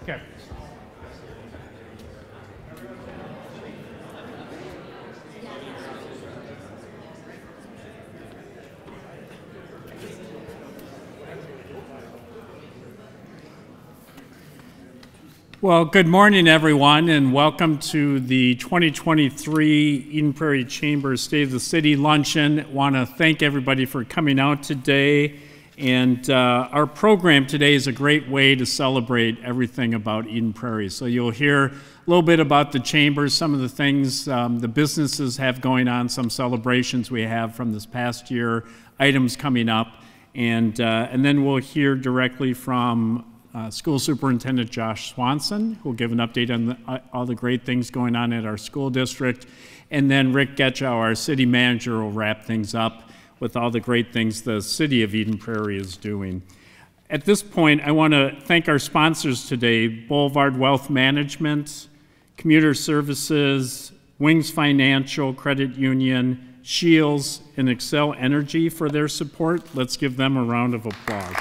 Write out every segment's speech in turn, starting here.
Okay. Well, good morning, everyone, and welcome to the 2023 Eden Prairie Chamber State of the City Luncheon. I want to thank everybody for coming out today. And our program today is a great way to celebrate everything about Eden Prairie. So you'll hear a little bit about the Chamber, some of the things the businesses have going on, some celebrations we have from this past year, items coming up, and then we'll hear directly from School Superintendent Josh Swanson, who will give an update on all the great things going on at our school district. And then Rick Getchow, our city manager, will wrap things up with all the great things the city of Eden Prairie is doing. At this point, I want to thank our sponsors today, Boulevard Wealth Management, Commuter Services, Wings Financial Credit Union, Shields, and Excel Energy for their support. Let's give them a round of applause.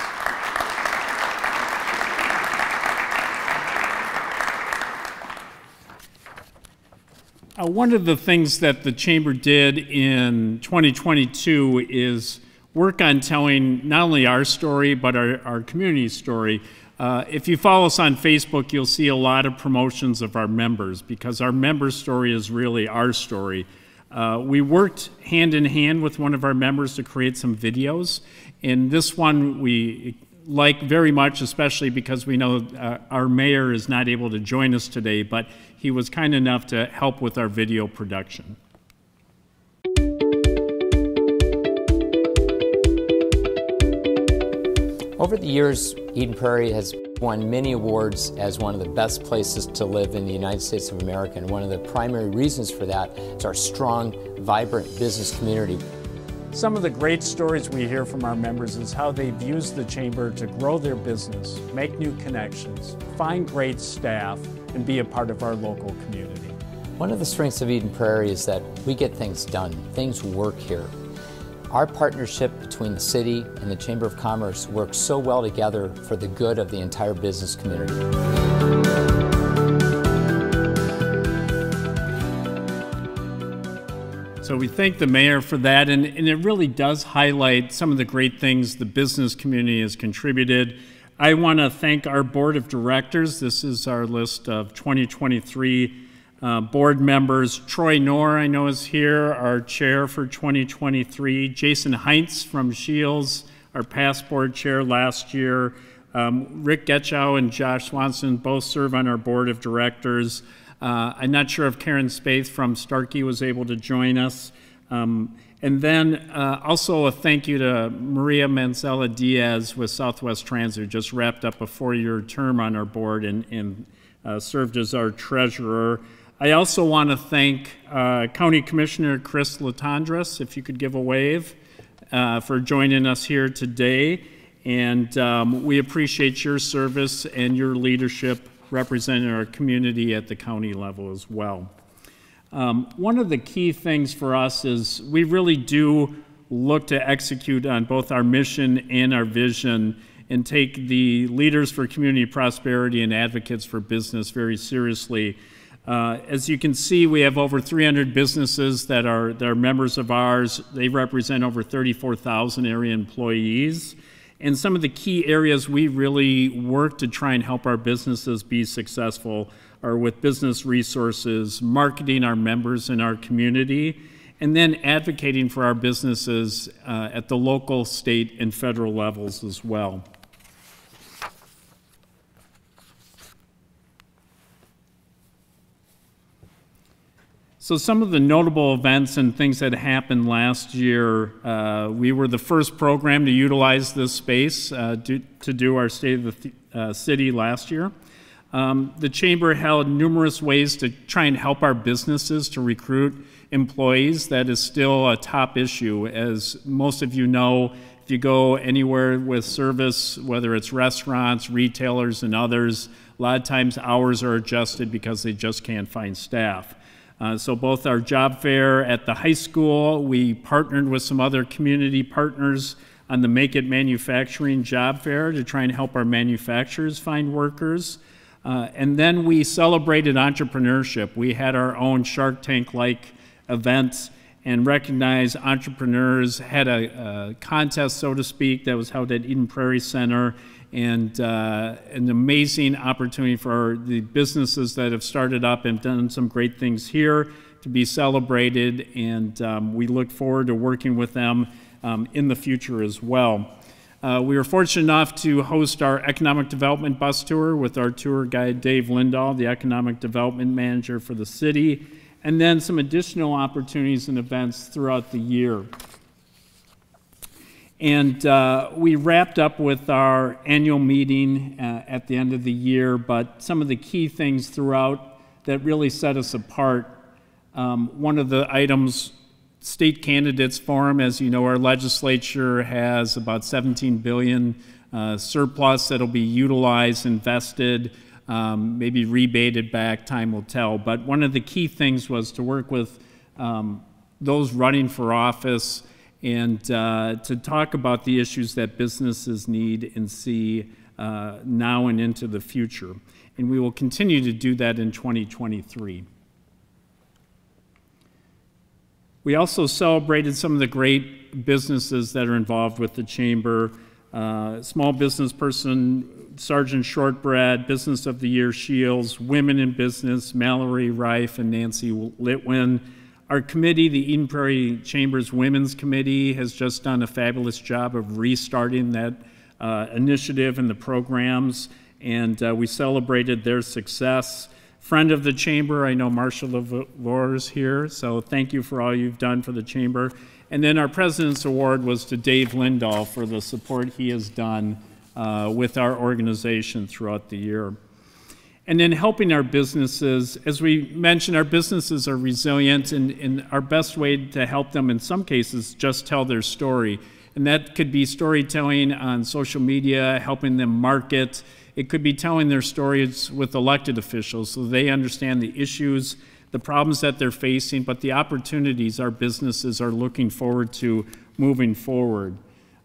One of the things that the Chamber did in 2022 is work on telling not only our story, but our community story. If you follow us on Facebook, you'll see a lot of promotions of our members, because our member story is really our story. We worked hand in hand with one of our members to create some videos, and this one we like very much, especially because we know our mayor is not able to join us today, but he was kind enough to help with our video production. Over the years, Eden Prairie has won many awards as one of the best places to live in the United States of America, and one of the primary reasons for that is our strong, vibrant business community. Some of the great stories we hear from our members is how they've used the Chamber to grow their business, make new connections, find great staff, and be a part of our local community. One of the strengths of Eden Prairie is that we get things done. Things work here. Our partnership between the city and the Chamber of Commerce works so well together for the good of the entire business community. So we thank the mayor for that, and it really does highlight some of the great things the business community has contributed. I want to thank our board of directors. This is our list of 2023 board members. Troy Knorr, I know, is here, our chair for 2023. Jason Heinz from Shields, our past board chair last year. Rick Getchow and Josh Swanson both serve on our board of directors. I'm not sure if Karen Spaeth from Starkey was able to join us. And then also a thank you to Maria Manzella Diaz with Southwest Transit, who just wrapped up a 4-year term on our board and served as our treasurer. I also want to thank County Commissioner Chris Latondras, if you could give a wave, for joining us here today. And we appreciate your service and your leadership representing our community at the county level as well. One of the key things for us is we really do look to execute on both our mission and our vision and take the leaders for community prosperity and advocates for business very seriously. As you can see, we have over 300 businesses that are members of ours. They represent over 34,000 area employees. And some of the key areas we really work to try and help our businesses be successful are with business resources, marketing our members in our community, and then advocating for our businesses at the local, state, and federal levels as well. So some of the notable events and things that happened last year, we were the first program to utilize this space to do our State of the City last year. The Chamber held numerous ways to try and help our businesses to recruit employees. That is still a top issue. As most of you know, if you go anywhere with service, whether it's restaurants, retailers, and others, a lot of times hours are adjusted because they just can't find staff. So both our job fair at the high school, we partnered with some other community partners on the Make It Manufacturing job fair to try and help our manufacturers find workers. And then we celebrated entrepreneurship. We had our own Shark Tank-like event and recognized entrepreneurs, had a contest, so to speak, that was held at Eden Prairie Center, and an amazing opportunity for the businesses that have started up and done some great things here to be celebrated, and we look forward to working with them in the future as well. We were fortunate enough to host our economic development bus tour with our tour guide, Dave Lindahl, the economic development manager for the city, and then some additional opportunities and events throughout the year. And we wrapped up with our annual meeting at the end of the year, but some of the key things throughout that really set us apart. One of the items, State Candidates Forum, as you know, our legislature has about $17 billion surplus that'll be utilized, invested, maybe rebated back, time will tell. But one of the key things was to work with those running for office and to talk about the issues that businesses need and see now and into the future. And we will continue to do that in 2023. We also celebrated some of the great businesses that are involved with the Chamber. Small business person, Sergeant Shortbread, Business of the Year Shields, Women in Business, Mallory Reif and Nancy Litwin. Our committee, the Eden Prairie Chamber's Women's Committee, has just done a fabulous job of restarting that initiative and the programs, and we celebrated their success. Friend of the Chamber, I know Marcia LaVore is here, so thank you for all you've done for the Chamber. And then our President's Award was to Dave Lindahl for the support he has done with our organization throughout the year. And then helping our businesses. As we mentioned, our businesses are resilient, and our best way to help them in some cases just tell their story. And that could be storytelling on social media, helping them market. It could be telling their stories with elected officials so they understand the issues, the problems that they're facing, but the opportunities our businesses are looking forward to moving forward.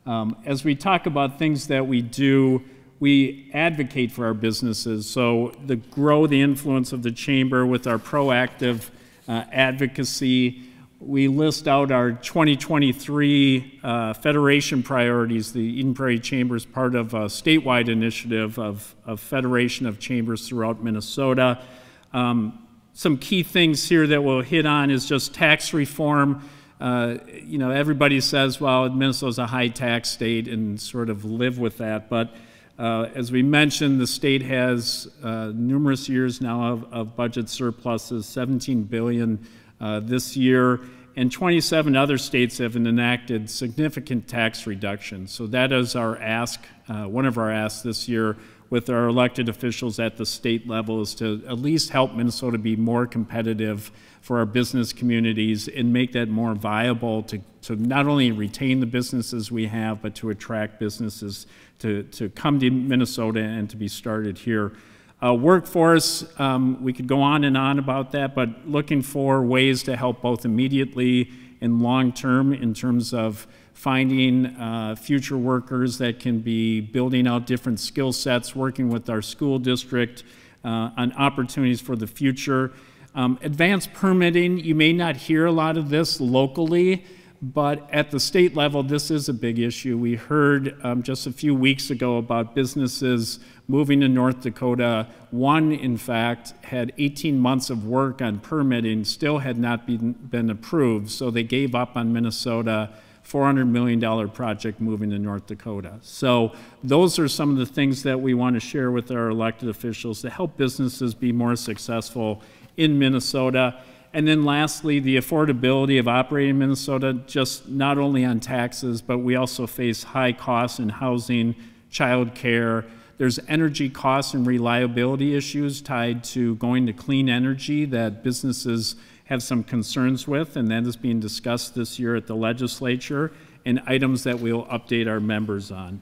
As we talk about things that we do, we advocate for our businesses. So grow the influence of the Chamber with our proactive advocacy. We list out our 2023 Federation priorities. The Eden Prairie Chamber is part of a statewide initiative of Federation of Chambers throughout Minnesota. Some key things here that we'll hit on is just tax reform. You know, everybody says, well, Minnesota's a high tax state and sort of live with that. But as we mentioned, the state has numerous years now of budget surpluses, $17 billion this year, and 27 other states have enacted significant tax reductions. So that is our ask, one of our asks this year with our elected officials at the state level, is to at least help Minnesota be more competitive for our business communities and make that more viable to not only retain the businesses we have, but to attract businesses to come to Minnesota and to be started here. Workforce, we could go on and on about that, but looking for ways to help both immediately and long term in terms of finding future workers that can be building out different skill sets, working with our school district on opportunities for the future. Advanced permitting, you may not hear a lot of this locally, but at the state level, this is a big issue. We heard just a few weeks ago about businesses moving to North Dakota. One, in fact, had 18 months of work on permitting, still had not been approved, so they gave up on Minnesota, $400 million project moving to North Dakota. So those are some of the things that we want to share with our elected officials to help businesses be more successful in Minnesota. And then lastly, the affordability of operating in Minnesota, just not only on taxes, but we also face high costs in housing, child care. There's energy costs and reliability issues tied to going to clean energy that businesses have some concerns with, and that is being discussed this year at the legislature, and items that we'll update our members on.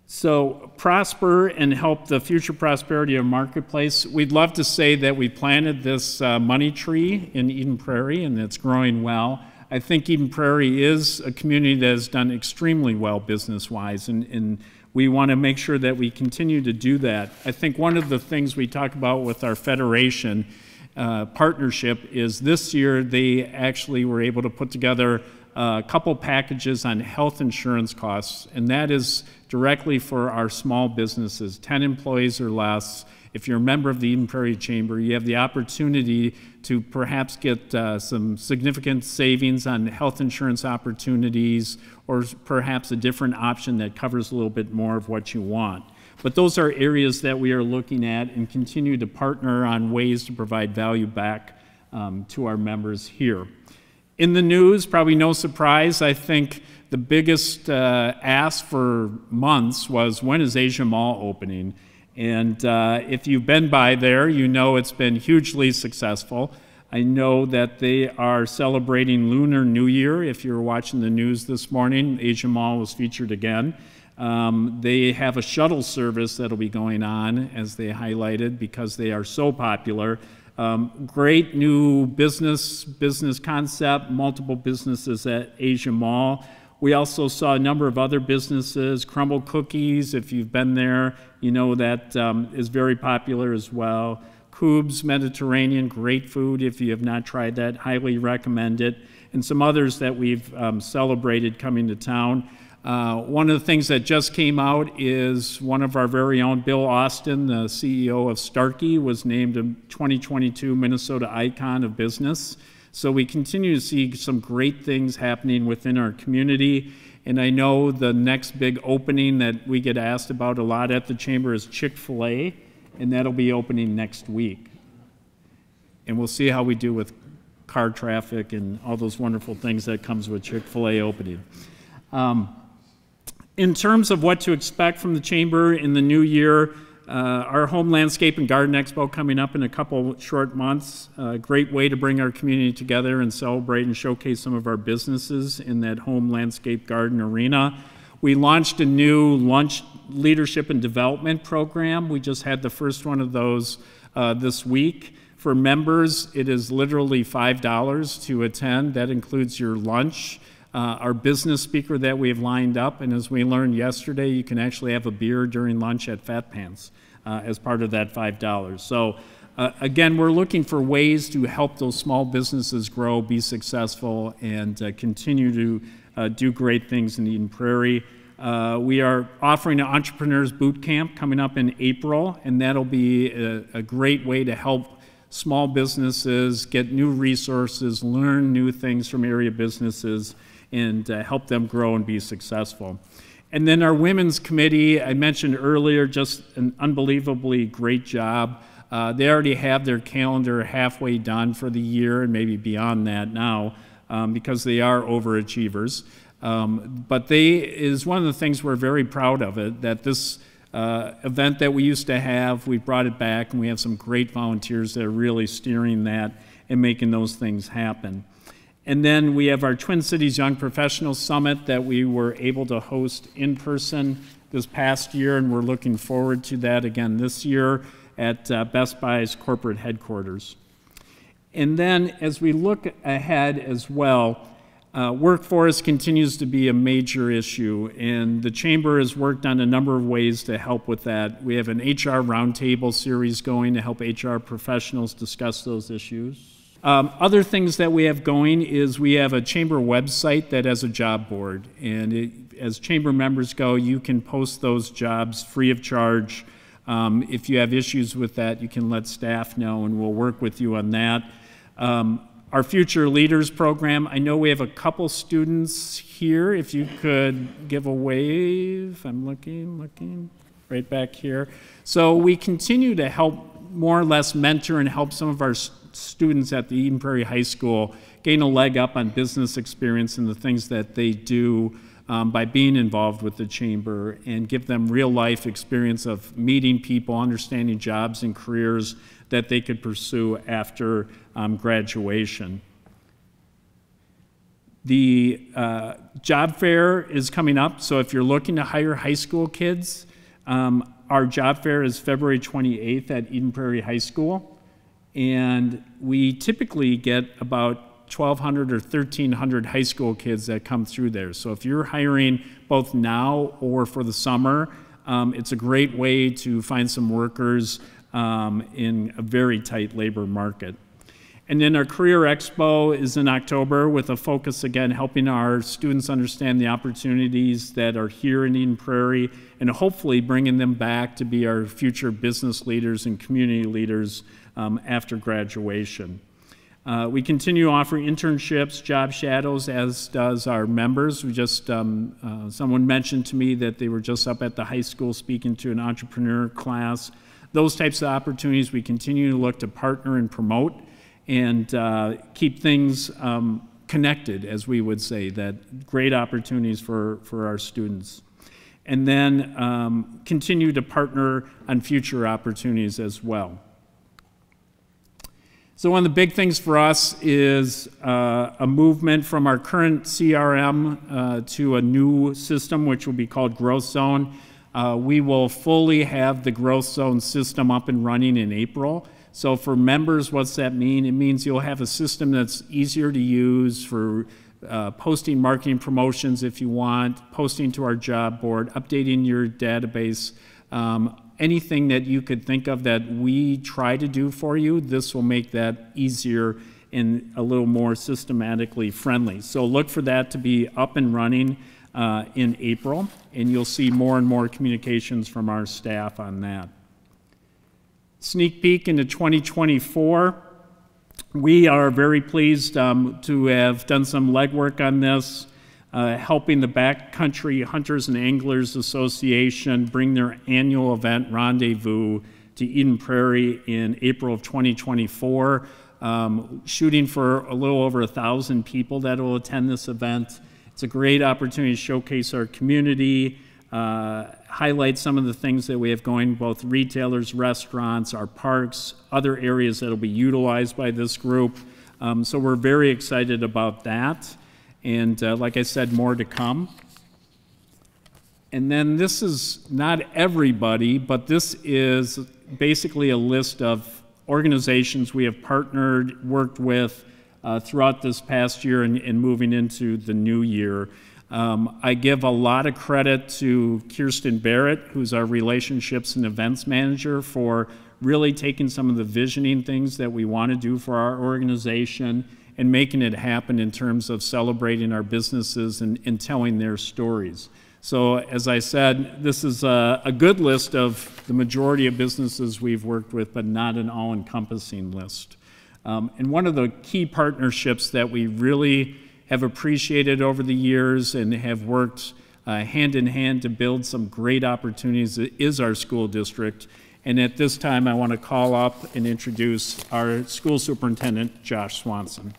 So prosper and help the future prosperity of Marketplace. We'd love to say that we planted this money tree in Eden Prairie and it's growing well. I think Eden Prairie is a community that has done extremely well business-wise, and we want to make sure that we continue to do that. I think one of the things we talk about with our federation partnership is this year they actually were able to put together a couple packages on health insurance costs, and that is directly for our small businesses, 10 employees or less. If you're a member of the Eden Prairie Chamber, you have the opportunity to perhaps get some significant savings on health insurance opportunities, or perhaps a different option that covers a little bit more of what you want. But those are areas that we are looking at and continue to partner on ways to provide value back to our members here. In the news, probably no surprise, I think the biggest ask for months was, when is Asia Mall opening? And if you've been by there, you know it's been hugely successful. I know that they are celebrating Lunar New Year. If you're watching the news this morning, Asia Mall was featured again. They have a shuttle service that'll be going on, as they highlighted, because they are so popular. Great new business concept, multiple businesses at Asia Mall. We also saw a number of other businesses. Crumble Cookies, if you've been there, you know that is very popular as well. Coob's Mediterranean, great food. If you have not tried that, highly recommend it. And some others that we've celebrated coming to town. One of the things that just came out is one of our very own, Bill Austin, the CEO of Starkey, was named a 2022 Minnesota Icon of Business. So we continue to see some great things happening within our community. And I know the next big opening that we get asked about a lot at the Chamber is Chick-fil-A, and that'll be opening next week. And we'll see how we do with car traffic and all those wonderful things that comes with Chick-fil-A opening. In terms of what to expect from the Chamber in the new year, our Home Landscape and Garden Expo coming up in a couple short months. A great way to bring our community together and celebrate and showcase some of our businesses in that home landscape garden arena. We launched a new lunch leadership and development program. We just had the first one of those this week. For members, it is literally $5 to attend. That includes your lunch. Our business speaker that we have lined up, and as we learned yesterday, you can actually have a beer during lunch at Fat Pants as part of that $5. So again, we're looking for ways to help those small businesses grow, be successful, and continue to do great things in Eden Prairie. We are offering an Entrepreneurs Boot Camp coming up in April, and that'll be a great way to help small businesses get new resources, learn new things from area businesses, and help them grow and be successful. And then our Women's Committee, I mentioned earlier, just an unbelievably great job. They already have their calendar halfway done for the year and maybe beyond that now because they are overachievers. But is one of the things we're very proud of it, that this event that we used to have, we brought it back, and we have some great volunteers that are really steering that and making those things happen. And then we have our Twin Cities Young Professionals Summit that we were able to host in person this past year, and we're looking forward to that again this year at Best Buy's corporate headquarters. And then as we look ahead as well, workforce continues to be a major issue, and the Chamber has worked on a number of ways to help with that. We have an HR roundtable series going to help HR professionals discuss those issues. Other things that we have going is we have a Chamber website that has a job board, and as Chamber members go, you can post those jobs free of charge. If you have issues with that, you can let staff know, and we'll work with you on that. Our Future Leaders program, I know we have a couple students here. If you could give a wave. I'm looking right back here. So we continue to help more or less mentor and help some of our students at the Eden Prairie High School gain a leg up on business experience and the things that they do by being involved with the Chamber, and give them real life experience of meeting people, understanding jobs and careers that they could pursue after graduation. The job fair is coming up, so if you're looking to hire high school kids, our job fair is February 28th at Eden Prairie High School. And we typically get about 1,200 or 1,300 high school kids that come through there. So if you're hiring both now or for the summer, it's a great way to find some workers in a very tight labor market. And then our Career Expo is in October with a focus, again, helping our students understand the opportunities that are here in Eden Prairie and hopefully bringing them back to be our future business leaders and community leaders after graduation. We continue offering internships, job shadows, as does our members. We just, someone mentioned to me that they were just up at the high school speaking to an entrepreneur class. Those types of opportunities we continue to look to partner and promote and keep things connected, as we would say, that great opportunities for our students. And then continue to partner on future opportunities as well. So one of the big things for us is a movement from our current CRM to a new system, which will be called Growth Zone. We will fully have the Growth Zone system up and running in April. So for members, what's that mean? It means you'll have a system that's easier to use for posting marketing promotions if you want, posting to our job board, updating your database, anything that you could think of that we try to do for you, this will make that easier and a little more systematically friendly. So look for that to be up and running in April, and you'll see more and more communications from our staff on that. Sneak peek into 2024. We are very pleased to have done some legwork on this, helping the Backcountry Hunters and Anglers Association bring their annual event Rendezvous to Eden Prairie in April of 2024, shooting for a little over 1,000 people that will attend this event. It's a great opportunity to showcase our community, highlight some of the things that we have going, both retailers, restaurants, our parks, other areas that will be utilized by this group. So we're very excited about that. And like I said, more to come. And then this is not everybody, but this is basically a list of organizations we have partnered, worked with throughout this past year and moving into the new year. I give a lot of credit to Kirsten Barrett, who's our relationships and events manager, for really taking some of the visioning things that we want to do for our organization and making it happen in terms of celebrating our businesses and telling their stories. So as I said, this is a good list of the majority of businesses we've worked with, but not an all-encompassing list. And one of the key partnerships that we really have appreciated over the years and have worked hand in hand to build some great opportunities is our school district. And at this time, I want to call up and introduce our school superintendent, Josh Swanson.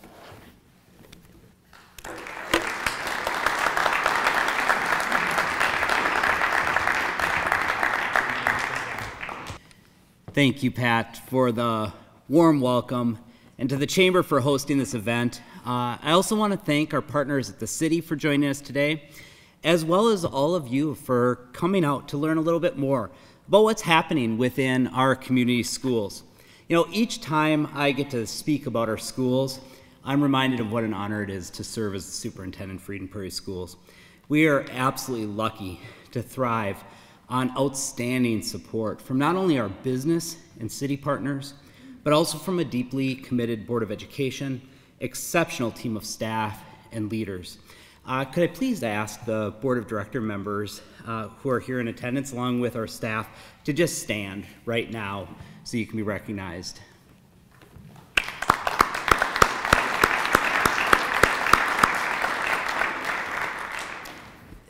Thank you, Pat, for the warm welcome, and to the Chamber for hosting this event. I also want to thank our partners at the city for joining us today, as well as all of you for coming out to learn a little bit more about what's happening within our community schools. You know, each time I get to speak about our schools, I'm reminded of what an honor it is to serve as the superintendent for Eden Prairie Schools. We are absolutely lucky to thrive on outstanding support from not only our business and city partners, but also from a deeply committed Board of Education, exceptional team of staff and leaders. Could I please ask the Board of Director members who are here in attendance, along with our staff, to just stand right now so you can be recognized.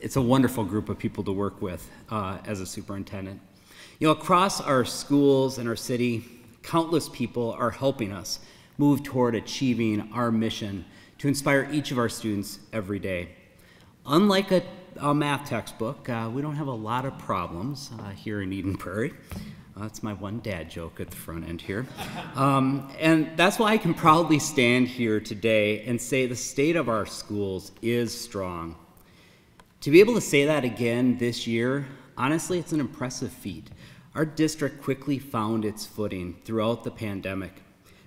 It's a wonderful group of people to work with as a superintendent. You know, across our schools and our city, countless people are helping us move toward achieving our mission to inspire each of our students every day. Unlike a math textbook, we don't have a lot of problems here in Eden Prairie. That's my one dad joke at the front end here. And that's why I can proudly stand here today and say the state of our schools is strong. To be able to say that again this year, honestly, it's an impressive feat. Our district quickly found its footing throughout the pandemic,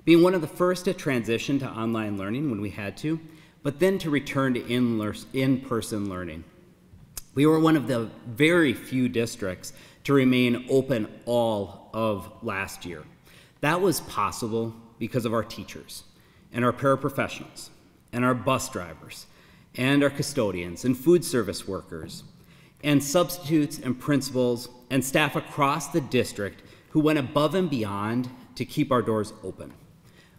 being one of the first to transition to online learning when we had to, but then to return to in-person learning. We were one of the very few districts to remain open all of last year. That was possible because of our teachers and our paraprofessionals and our bus drivers and our custodians and food service workers and substitutes and principals and staff across the district who went above and beyond to keep our doors open.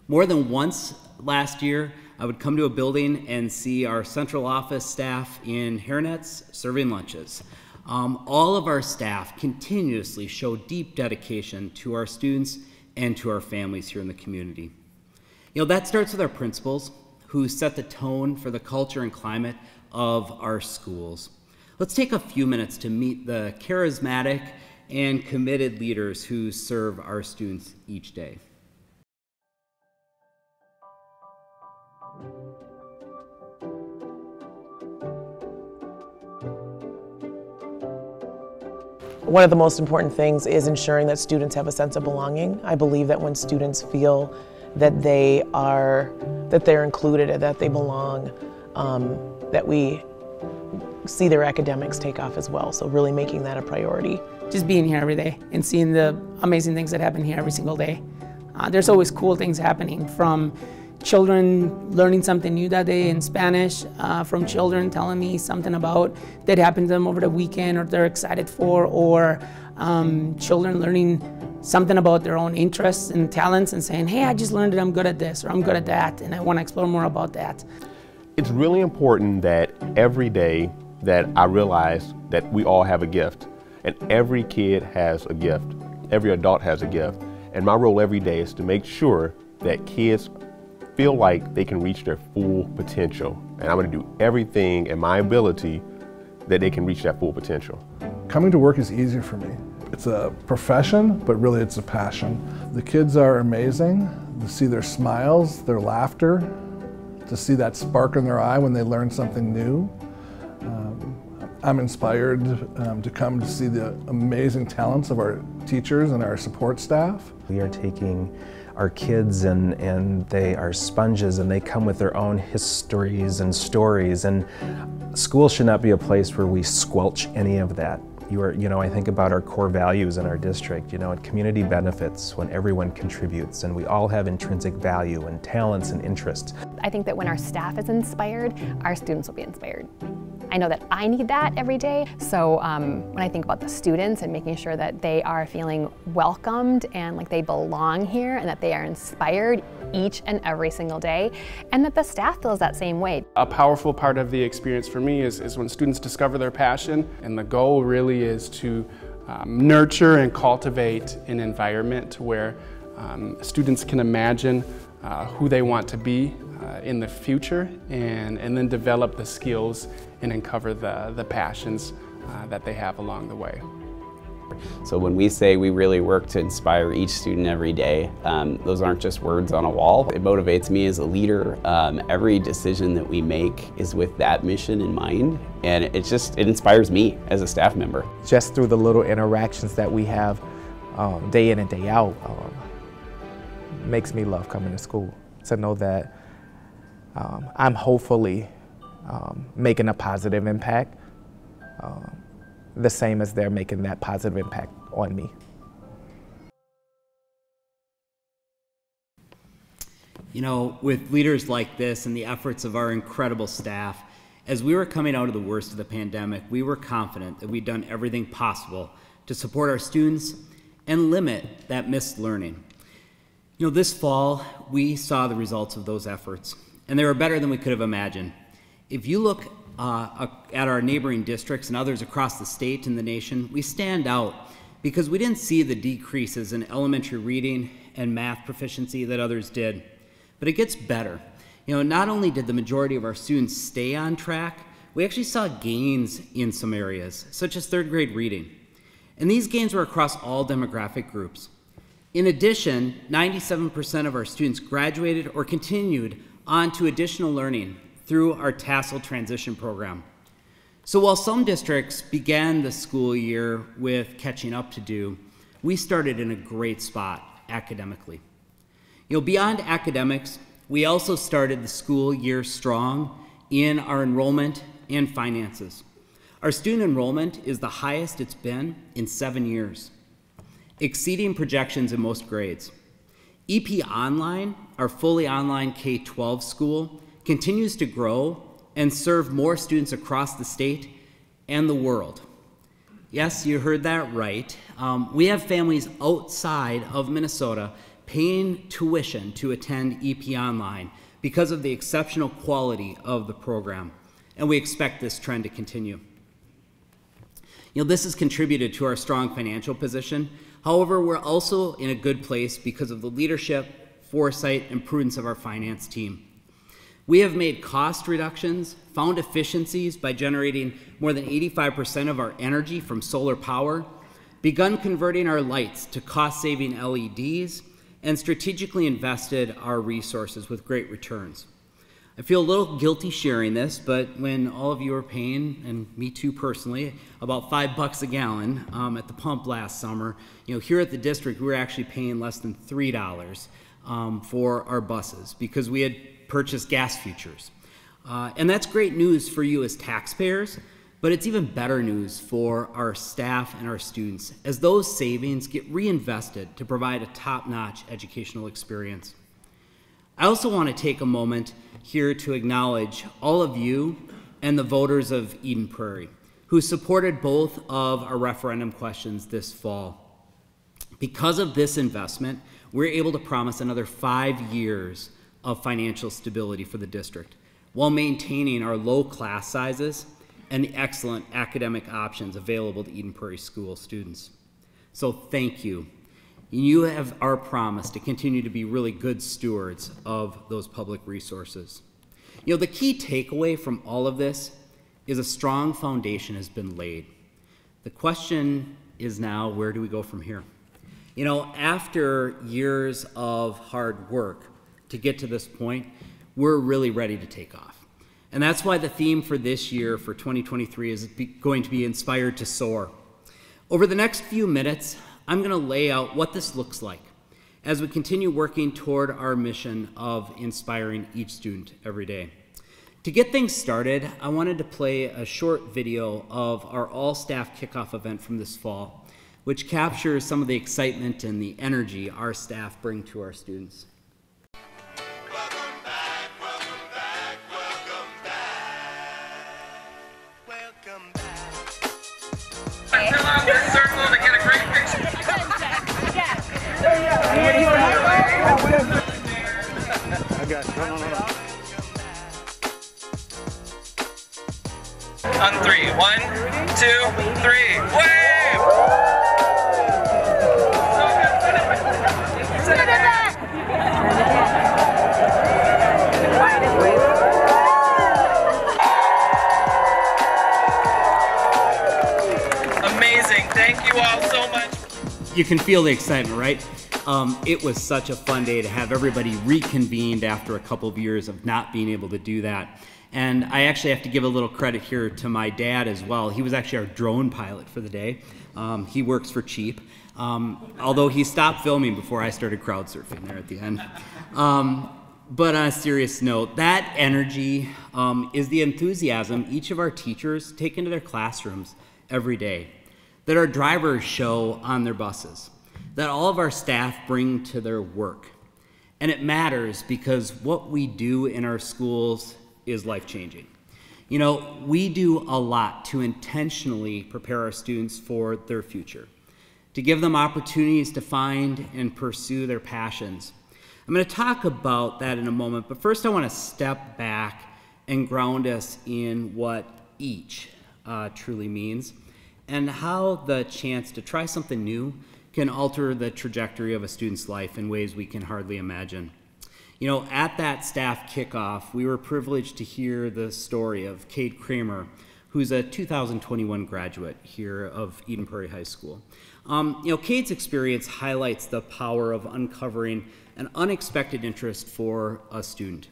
More than once last year, I would come to a building and see our central office staff in hairnets serving lunches. All of our staff continuously show deep dedication to our students and to our families here in the community. You know, that starts with our principals who set the tone for the culture and climate of our schools. Let's take a few minutes to meet the charismatic and committed leaders who serve our students each day. One of the most important things is ensuring that students have a sense of belonging. I believe that when students feel that they're included and that they belong, that we see their academics take off as well. So really making that a priority. Just being here every day and seeing the amazing things that happen here every single day. There's always cool things happening, from children learning something new that day in Spanish, from children telling me something about that happened to them over the weekend or they're excited for, or children learning something about their own interests and talents and saying, hey, I just learned that I'm good at this or I'm good at that and I want to explore more about that. It's really important that every day that I realize that we all have a gift, and every kid has a gift, every adult has a gift, and my role every day is to make sure that kids feel like they can reach their full potential, and I'm going to do everything in my ability that they can reach that full potential. Coming to work is easy for me. It's a profession, but really it's a passion. The kids are amazing. To see their smiles, their laughter, to see that spark in their eye when they learn something new. I'm inspired to come to see the amazing talents of our teachers and our support staff. We are taking our kids and they are sponges and they come with their own histories and stories, and school should not be a place where we squelch any of that. I think about our core values in our district, and community benefits when everyone contributes and we all have intrinsic value and talents and interests. I think that when our staff is inspired, our students will be inspired. I know that I need that every day. So when I think about the students and making sure that they are feeling welcomed and like they belong here and that they are inspired each and every single day, and that the staff feels that same way. A powerful part of the experience for me is when students discover their passion, and the goal really is to nurture and cultivate an environment where students can imagine who they want to be in the future, and then develop the skills and uncover the passions that they have along the way. So when we say we really work to inspire each student every day, those aren't just words on a wall. It motivates me as a leader. Every decision that we make is with that mission in mind, and it inspires me as a staff member. Just through the little interactions that we have day in and day out, makes me love coming to school. To know that I'm hopefully making a positive impact, the same as they're making that positive impact on me. With leaders like this and the efforts of our incredible staff, as we were coming out of the worst of the pandemic, we were confident that we'd done everything possible to support our students and limit that missed learning. This fall, we saw the results of those efforts, and they were better than we could have imagined. If you look at our neighboring districts and others across the state and the nation, we stand out because we didn't see the decreases in elementary reading and math proficiency that others did. But it gets better. Not only did the majority of our students stay on track, we actually saw gains in some areas, such as third grade reading. And these gains were across all demographic groups. In addition, 97% of our students graduated or continued on to additional learning through our Tassel transition program. So while some districts began the school year with catching up to do, we started in a great spot academically. Beyond academics, we also started the school year strong in our enrollment and finances. Our student enrollment is the highest it's been in 7 years, exceeding projections in most grades. EP Online, our fully online K-12 school, continues to grow and serve more students across the state and the world. Yes, you heard that right. We have families outside of Minnesota paying tuition to attend EP Online because of the exceptional quality of the program, and we expect this trend to continue. This has contributed to our strong financial position. However, we're also in a good place because of the leadership, foresight, and prudence of our finance team. We have made cost reductions, found efficiencies by generating more than 85% of our energy from solar power, begun converting our lights to cost-saving LEDs, and strategically invested our resources with great returns. I feel a little guilty sharing this, but when all of you are paying, and me too personally, about $5 a gallon at the pump last summer, here at the district, we were actually paying less than $3 for our buses because we had purchased gas futures. And that's great news for you as taxpayers, but it's even better news for our staff and our students as those savings get reinvested to provide a top-notch educational experience. I also want to take a moment here to acknowledge all of you and the voters of Eden Prairie who supported both of our referendum questions this fall. Because of this investment, we're able to promise another 5 years of financial stability for the district while maintaining our low class sizes and the excellent academic options available to Eden Prairie School students. So thank you. You have our promise to continue to be really good stewards of those public resources. The key takeaway from all of this is a strong foundation has been laid. The question is now, where do we go from here? After years of hard work to get to this point, we're really ready to take off. And that's why the theme for this year, for 2023, is going to be Inspired to Soar. Over the next few minutes, I'm going to lay out what this looks like as we continue working toward our mission of inspiring each student every day. To get things started, I wanted to play a short video of our all-staff kickoff event from this fall, which captures some of the excitement and the energy our staff bring to our students. On 3, 1, 2, 3, wave! Amazing, thank you all so much. You can feel the excitement, right? It was such a fun day to have everybody reconvened after a couple of years of not being able to do that. And I actually have to give a little credit here to my dad as well. He was actually our drone pilot for the day. He works for cheap, although he stopped filming before I started crowd surfing there at the end. But on a serious note, that energy is the enthusiasm each of our teachers take into their classrooms every day, that our drivers show on their buses, that all of our staff bring to their work. And it matters because what we do in our schools is life-changing. We do a lot to intentionally prepare our students for their future, to give them opportunities to find and pursue their passions. I'm going to talk about that in a moment, but first I want to step back and ground us in what each truly means and how the chance to try something new can alter the trajectory of a student's life in ways we can hardly imagine. At that staff kickoff, we were privileged to hear the story of Cade Kramer, who's a 2021 graduate here of Eden Prairie High School. Cade's experience highlights the power of uncovering an unexpected interest for a student.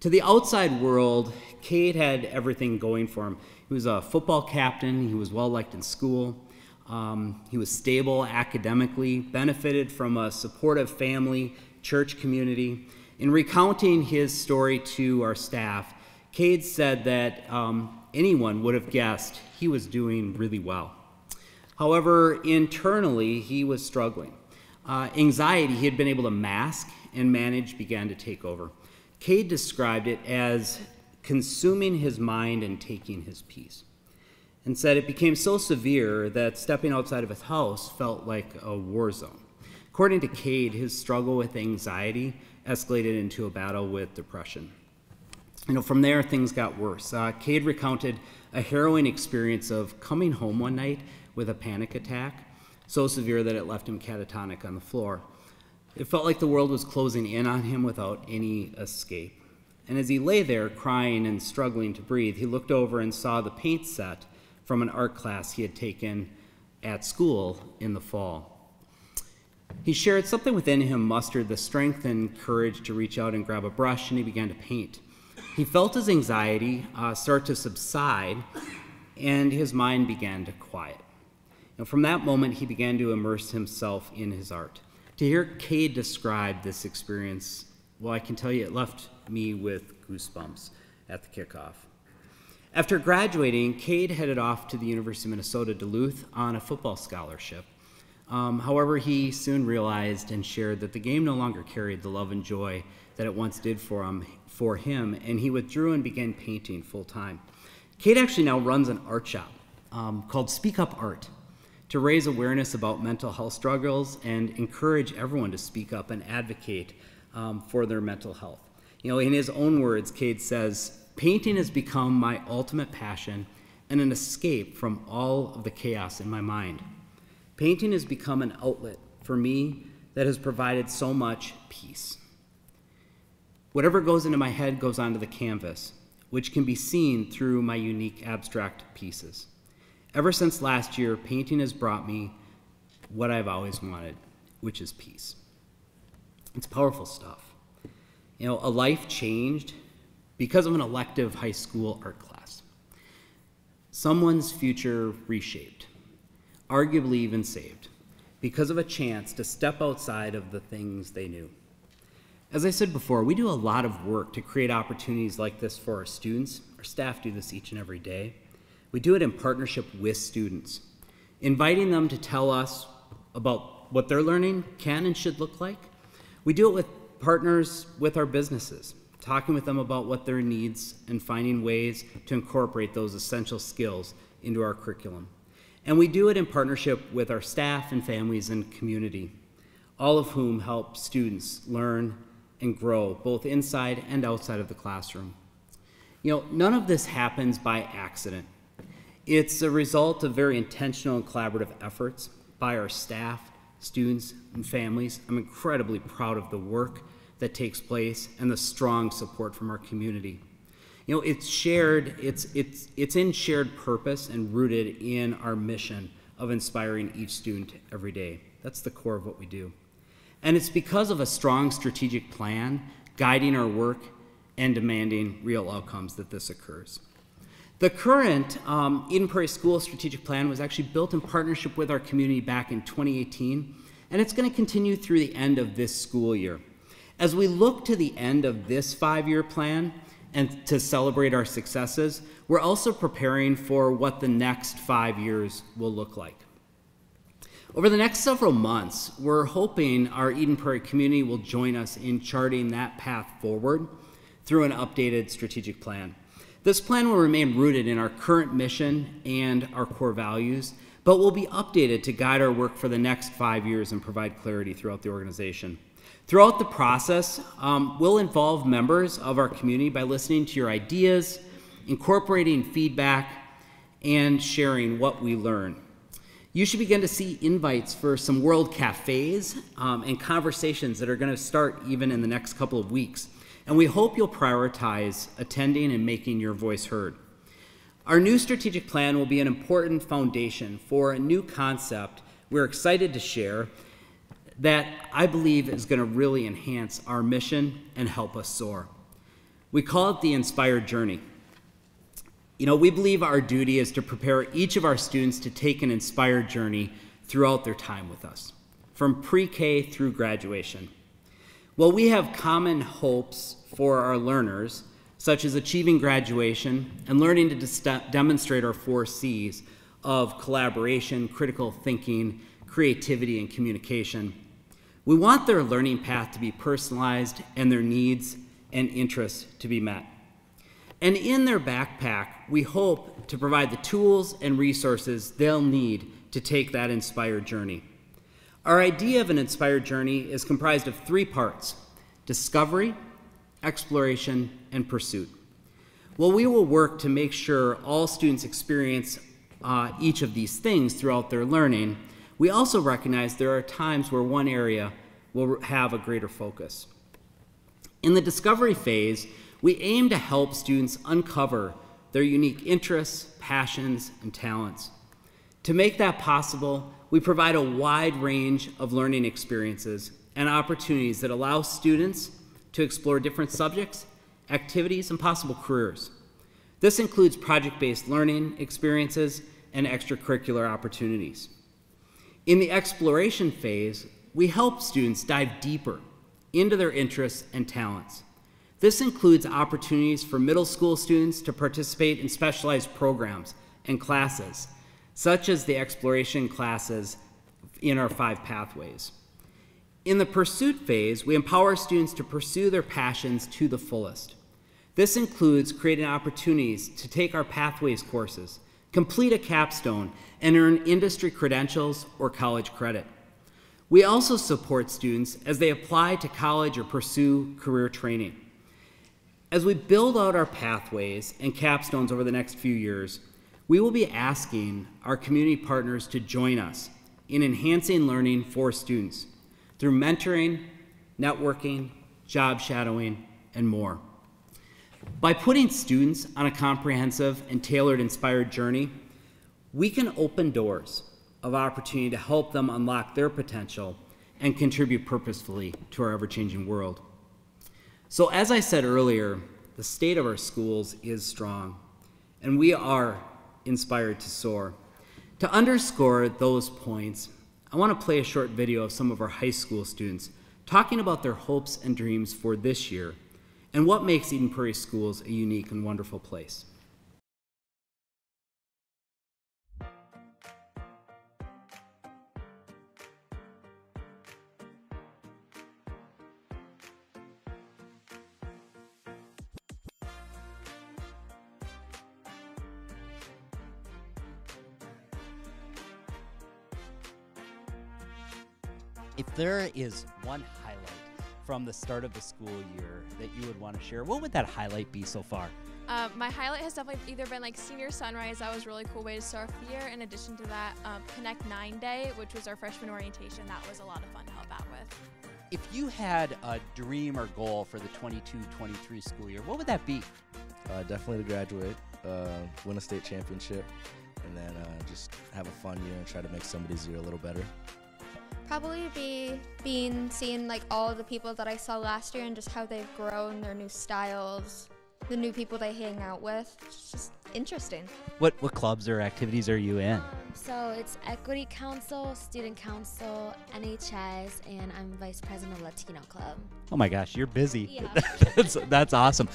To the outside world, Cade had everything going for him. He was a football captain, he was well-liked in school, he was stable academically, benefited from a supportive family, church community. In recounting his story to our staff, Cade said that anyone would have guessed he was doing really well. However, internally, he was struggling. Anxiety he had been able to mask and manage began to take over. Cade described it as consuming his mind and taking his peace, and said it became so severe that stepping outside of his house felt like a war zone. According to Cade, his struggle with anxiety escalated into a battle with depression. From there, things got worse. Cade recounted a harrowing experience of coming home one night with a panic attack, so severe that it left him catatonic on the floor. It felt like the world was closing in on him without any escape. And as he lay there crying and struggling to breathe, he looked over and saw the paint set from an art class he had taken at school in the fall. He shared something within him mustered the strength and courage to reach out and grab a brush, and he began to paint. He felt his anxiety start to subside, and his mind began to quiet. And from that moment, he began to immerse himself in his art. To hear Cade describe this experience, well, I can tell you it left me with goosebumps at the kickoff. After graduating, Cade headed off to the University of Minnesota Duluth on a football scholarship. However, he soon realized and shared that the game no longer carried the love and joy that it once did for him, and he withdrew and began painting full-time. Cade actually now runs an art shop called Speak Up Art to raise awareness about mental health struggles and encourage everyone to speak up and advocate for their mental health. In his own words, Cade says, "Painting has become my ultimate passion and an escape from all of the chaos in my mind. Painting has become an outlet for me that has provided so much peace. Whatever goes into my head goes onto the canvas, which can be seen through my unique abstract pieces. Ever since last year, painting has brought me what I've always wanted, which is peace." It's powerful stuff. A life changed because of an elective high school art class. Someone's future reshaped, arguably even saved, because of a chance to step outside of the things they knew. As I said before, we do a lot of work to create opportunities like this for our students. Our staff do this each and every day. We do it in partnership with students, inviting them to tell us about what their learning can and should look like. We do it with partners with our businesses, talking with them about what their needs and finding ways to incorporate those essential skills into our curriculum. And we do it in partnership with our staff and families and community, all of whom help students learn and grow both inside and outside of the classroom. None of this happens by accident. It's a result of very intentional and collaborative efforts by our staff, students, and families. I'm incredibly proud of the work that takes place and the strong support from our community. It's shared, it's in shared purpose and rooted in our mission of inspiring each student every day. That's the core of what we do. And it's because of a strong strategic plan guiding our work and demanding real outcomes that this occurs. The current Eden Prairie School Strategic Plan was actually built in partnership with our community back in 2018, and it's going to continue through the end of this school year. As we look to the end of this 5-year plan and to celebrate our successes, we're also preparing for what the next 5 years will look like. Over the next several months, we're hoping our Eden Prairie community will join us in charting that path forward through an updated strategic plan. This plan will remain rooted in our current mission and our core values, but will be updated to guide our work for the next 5 years and provide clarity throughout the organization. Throughout the process, we'll involve members of our community by listening to your ideas, incorporating feedback, and sharing what we learn. You should begin to see invites for some World Cafes and conversations that are going to start even in the next couple of weeks. And we hope you'll prioritize attending and making your voice heard. Our new strategic plan will be an important foundation for a new concept we're excited to share that I believe is going to really enhance our mission and help us soar. We call it the Inspired Journey. We believe our duty is to prepare each of our students to take an inspired journey throughout their time with us, from pre-K through graduation. While we have common hopes for our learners, such as achieving graduation and learning to demonstrate our 4 C's of collaboration, critical thinking, creativity, and communication, we want their learning path to be personalized and their needs and interests to be met. And in their backpack, we hope to provide the tools and resources they'll need to take that inspired journey. Our idea of an inspired journey is comprised of 3 parts: discovery, exploration, and pursuit. While we will work to make sure all students experience each of these things throughout their learning, we also recognize there are times where one area will have a greater focus. In the discovery phase, we aim to help students uncover their unique interests, passions, and talents. To make that possible, we provide a wide range of learning experiences and opportunities that allow students to explore different subjects, activities, and possible careers. This includes project-based learning experiences and extracurricular opportunities. In the exploration phase, we help students dive deeper into their interests and talents. This includes opportunities for middle school students to participate in specialized programs and classes, such as the exploration classes in our 5 pathways. In the pursuit phase, we empower students to pursue their passions to the fullest. This includes creating opportunities to take our pathways courses, complete a capstone, and earn industry credentials or college credit. We also support students as they apply to college or pursue career training. As we build out our pathways and capstones over the next few years, we will be asking our community partners to join us in enhancing learning for students through mentoring, networking, job shadowing, and more. By putting students on a comprehensive and tailored inspired journey, we can open doors of opportunity to help them unlock their potential and contribute purposefully to our ever-changing world. So as I said earlier, the state of our schools is strong, and we are inspired to soar. To underscore those points, I want to play a short video of some of our high school students talking about their hopes and dreams for this year and what makes Eden Prairie Schools a unique and wonderful place. If there is one highlight from the start of the school year that you would want to share, what would that highlight be so far? My highlight has definitely either been like Senior Sunrise. That was a really cool way to start off the year. In addition to that, Connect 9 Day, which was our freshman orientation. That was a lot of fun to help out with. If you had a dream or goal for the 22-23 school year, what would that be? Definitely to graduate, win a state championship, and then just have a fun year and try to make somebody's year a little better. Probably seeing like all of the people that I saw last year and just how they've grown, their new styles, the new people they hang out with. It's just interesting. What clubs or activities are you in? So it's Equity Council, Student Council, NHS, and I'm Vice President of Latino Club. Oh my gosh, you're busy. Yeah. That's awesome.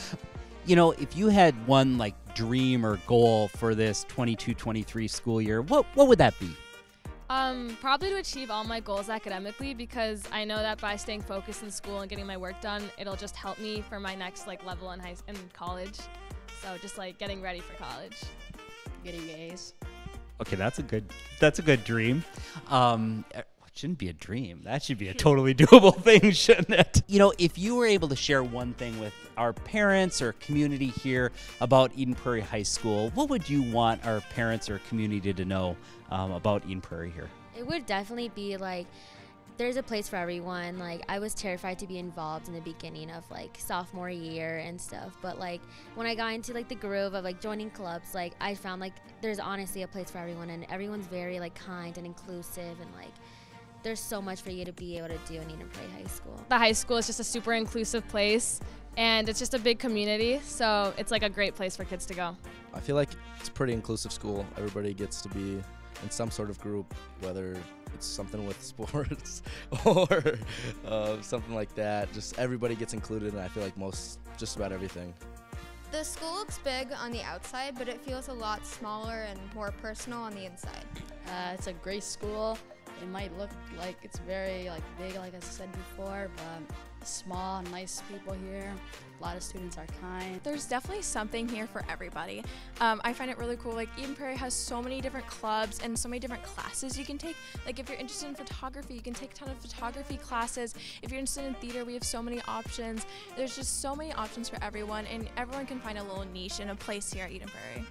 You know, if you had one like dream or goal for this 22-23 school year, what would that be? Probably to achieve all my goals academically, because I know that by staying focused in school and getting my work done, it'll just help me for my next like level in college. So just like getting ready for college. Getting A's. Okay, that's a good dream. It shouldn't be a dream. That should be a totally doable thing, shouldn't it? You know, if you were able to share one thing with our parents or community here about Eden Prairie High School, what would you want our parents or community to know about Eden Prairie here? It would definitely be like, there's a place for everyone. Like, I was terrified to be involved in the beginning of like sophomore year and stuff, but like when I got into like the groove of like joining clubs, like I found like there's honestly a place for everyone, and everyone's very like kind and inclusive, and like there's so much for you to be able to do in Eden Prairie High School. The high school is just a super inclusive place, and it's just a big community, so it's like a great place for kids to go. I feel like it's a pretty inclusive school. Everybody gets to be in some sort of group, whether it's something with sports or something like that. Just everybody gets included, and I feel like just about everything. The school looks big on the outside, but it feels a lot smaller and more personal on the inside. It's a great school. It might look like it's very big, like I said before, but small, nice people here. A lot of students are kind. There's definitely something here for everybody. I find it really cool. Like Eden Prairie has so many different clubs and so many different classes you can take. Like if you're interested in photography, you can take a ton of photography classes. If you're interested in theater, we have so many options. There's just so many options for everyone, and everyone can find a little niche and a place here at Eden Prairie.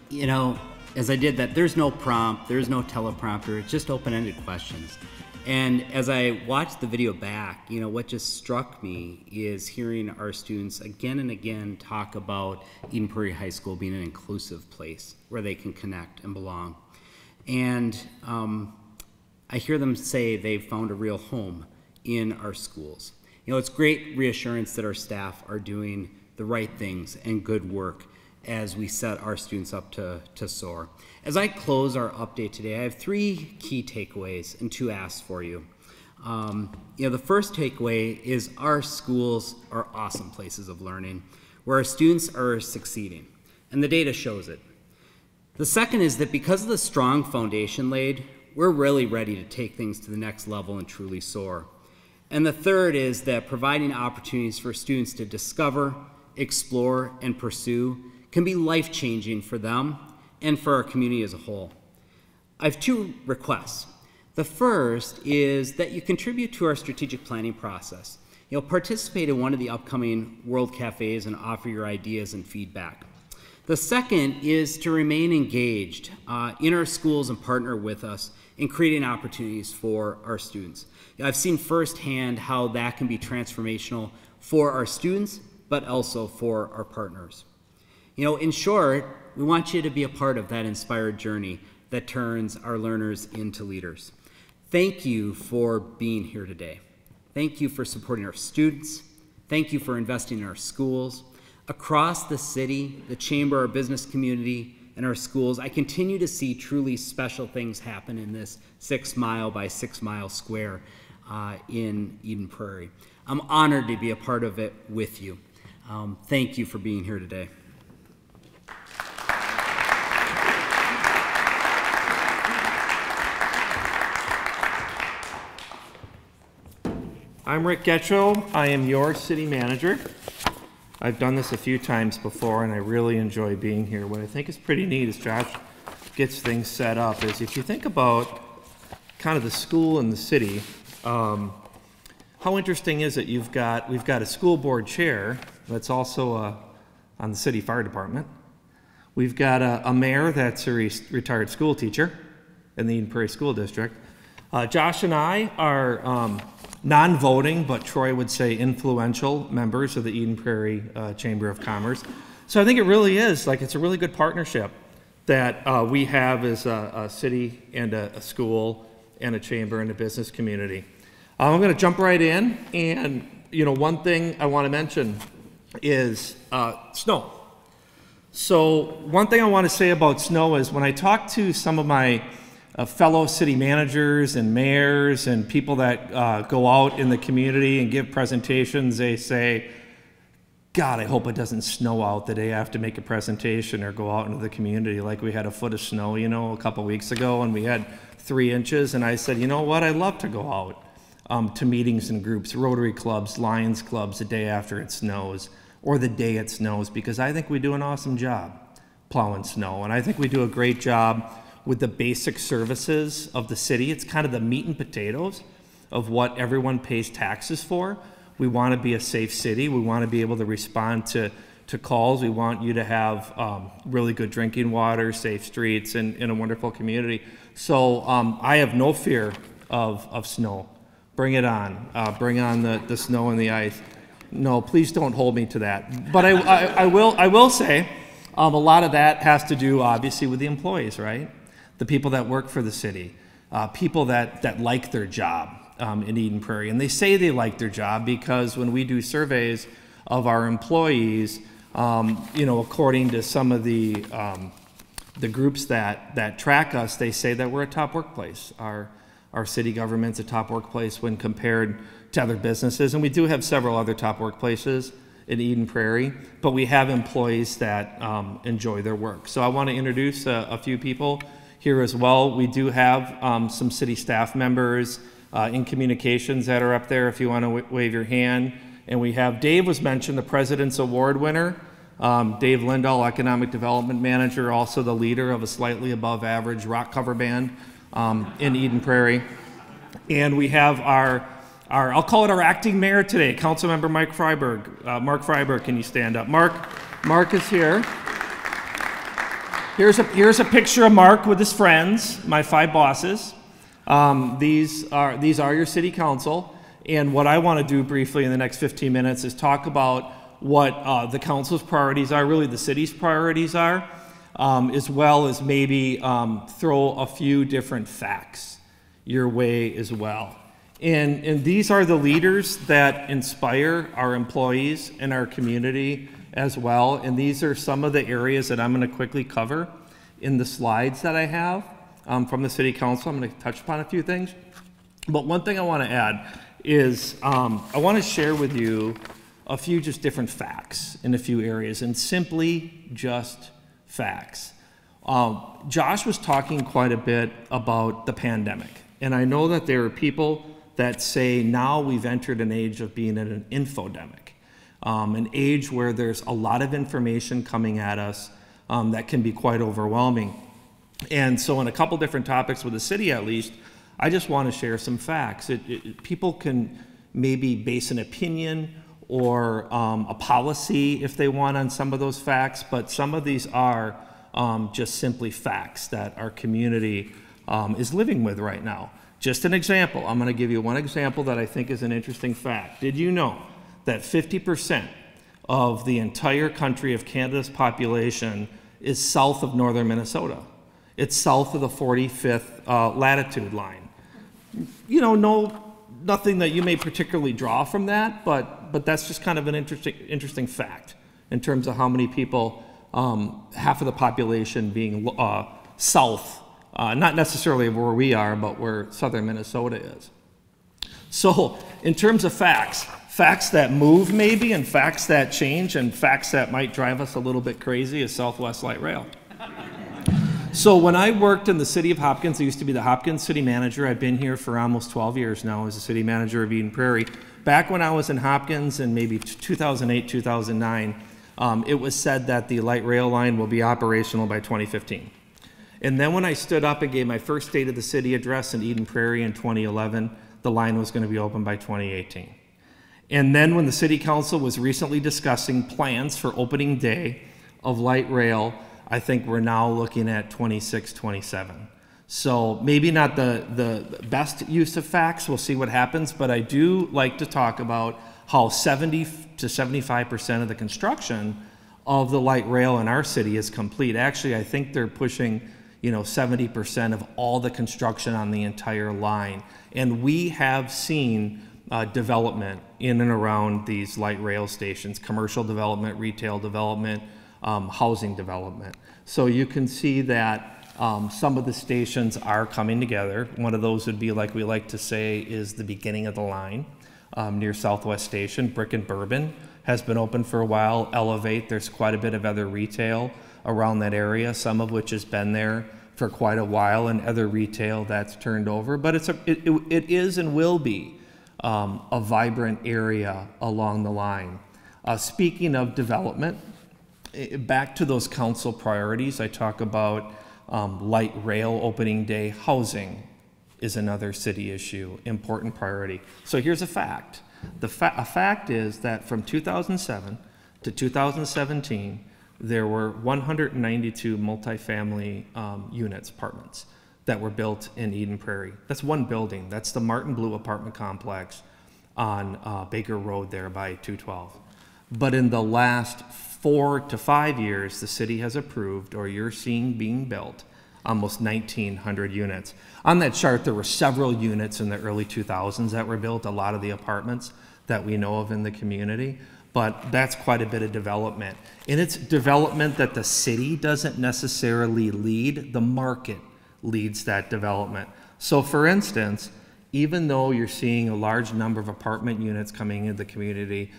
You know, as I did that, there's no prompt, there's no teleprompter, it's just open-ended questions. And as I watched the video back, you know, what just struck me is hearing our students again and again talk about Eden Prairie High School being an inclusive place where they can connect and belong. And I hear them say they've found a real home in our schools. You know, it's great reassurance that our staff are doing the right things and good work as we set our students up to soar. As I close our update today, I have 3 key takeaways and 2 asks for you. You know, the first takeaway is our schools are awesome places of learning where our students are succeeding, and the data shows it. The second is that because of the strong foundation laid, we're really ready to take things to the next level and truly soar. And the third is that providing opportunities for students to discover, explore, and pursue can be life-changing for them and for our community as a whole. I have 2 requests. The first is that you contribute to our strategic planning process. You know, participate in one of the upcoming World Cafes and offer your ideas and feedback. The second is to remain engaged in our schools and partner with us in creating opportunities for our students. You know, I've seen firsthand how that can be transformational for our students, but also for our partners. You know, in short, we want you to be a part of that inspired journey that turns our learners into leaders. Thank you for being here today. Thank you for supporting our students. Thank you for investing in our schools. Across the city, the Chamber, our business community, and our schools, I continue to see truly special things happen in this 6 mile by 6 mile square in Eden Prairie. I'm honored to be a part of it with you. Thank you for being here today. I'm Rick Getchell. I am your city manager. I've done this a few times before, and I really enjoy being here. What I think is pretty neat as Josh gets things set up is if you think about kind of the school and the city, how interesting is it? We've got a school board chair that's also on the city fire department. We've got a mayor that's a retired school teacher in the Eden Prairie School District. Josh and I are non-voting, but Troy would say influential members of the Eden Prairie Chamber of Commerce. So I think it really is, it's a really good partnership that we have as a city and a school and a chamber and a business community. I'm going to jump right in, and one thing I want to mention is snow. So one thing I want to say about snow is when I talk to some of my fellow city managers and mayors and people that go out in the community and give presentations, they say, God, I hope it doesn't snow out the day I have to make a presentation or go out into the community. Like we had a foot of snow, a couple weeks ago, and we had 3 inches, and I said, you know what, I love to go out to meetings and groups, Rotary clubs, Lions clubs, the day after it snows, or the day it snows, because I think we do an awesome job plowing snow, and I think we do a great job with the basic services of the city. It's kind of the meat and potatoes of what everyone pays taxes for. We want to be a safe city. We want to be able to respond to calls. We want you to have really good drinking water, safe streets, and a wonderful community. So I have no fear of snow. Bring it on. Bring on the snow and the ice. No, please don't hold me to that. But I will say a lot of that has to do, obviously, with the employees, right? The people that work for the city, people that like their job in Eden Prairie. And they say they like their job because when we do surveys of our employees, according to some of the the groups that track us, they say that we're a top workplace. Our city government's a top workplace when compared to other businesses, and we do have several other top workplaces in Eden Prairie, but we have employees that enjoy their work. So I want to introduce a few people here as well. We do have some city staff members in communications that are up there if you want to wave your hand. And we have, Dave was mentioned, the President's Award winner. Dave Lindahl, Economic Development Manager, also the leader of a slightly above average rock cover band in Eden Prairie. And we have I'll call it our acting mayor today, Councilmember Mark Freiberg, can you stand up? Mark is here. Here's a picture of Mark with his friends, my 5 bosses. These are your city council. And what I want to do briefly in the next 15 minutes is talk about what the council's priorities are, really the city's priorities are, as well as maybe throw a few different facts your way as well. And these are the leaders that inspire our employees and our community as well. And these are some of the areas that I'm going to quickly cover in the slides that I have from the city council. I'm going to touch upon a few things. But one thing I want to add is I want to share with you a few just different facts in a few areas, and simply just facts. Josh was talking quite a bit about the pandemic. And I know that there are people that say now we've entered an age of being in an infodemic, an age where there's a lot of information coming at us that can be quite overwhelming. And so in a couple different topics with the city at least, I just want to share some facts. People can maybe base an opinion or a policy if they want on some of those facts, but some of these are just simply facts that our community is living with right now. Just an example, I'm going to give you one example that I think is an interesting fact. Did you know that 50% of the entire country of Canada's population is south of northern Minnesota? It's south of the 45th latitude line. You know, nothing that you may particularly draw from that, but that's just kind of an interesting fact in terms of how many people, half of the population being south. Not necessarily where we are, but where southern Minnesota is. So in terms of facts that move maybe, and facts that change, and facts that might drive us a little bit crazy is Southwest Light Rail. So when I worked in the city of Hopkins, I used to be the Hopkins city manager. I've been here for almost 12 years now as the city manager of Eden Prairie. Back when I was in Hopkins in maybe 2008, 2009, it was said that the light rail line will be operational by 2015. And then when I stood up and gave my first State of the City address in Eden Prairie in 2011, the line was going to be open by 2018. And then when the City Council was recently discussing plans for opening day of light rail, I think we're now looking at 26, 27. So maybe not the best use of facts, we'll see what happens, but I do like to talk about how 70 to 75% of the construction of the light rail in our city is complete. Actually, I think they're pushing 70% of all the construction on the entire line. And we have seen development in and around these light rail stations, commercial development, retail development, housing development. So you can see that some of the stations are coming together. One of those would be, like we like to say, is the beginning of the line near Southwest Station. Brick and Bourbon has been open for a while. Elevate, there's quite a bit of other retail around that area, some of which has been there for quite a while, and other retail that's turned over. But it is and will be a vibrant area along the line. Speaking of development, back to those council priorities, I talk about light rail opening day. Housing is another city issue, important priority. So here's a fact. A fact is that from 2007 to 2017, there were 192 multifamily units, apartments, that were built in Eden Prairie. That's one building. That's the Martin Blue apartment complex on Baker Road there by 212. But in the last 4 to 5 years, the city has approved, or you're seeing being built, almost 1,900 units. On that chart, there were several units in the early 2000s that were built, a lot of the apartments that we know of in the community. but that's quite a bit of development. And it's development that the city doesn't necessarily lead, the market leads that development. So for instance, even though you're seeing a large number of apartment units coming into the community,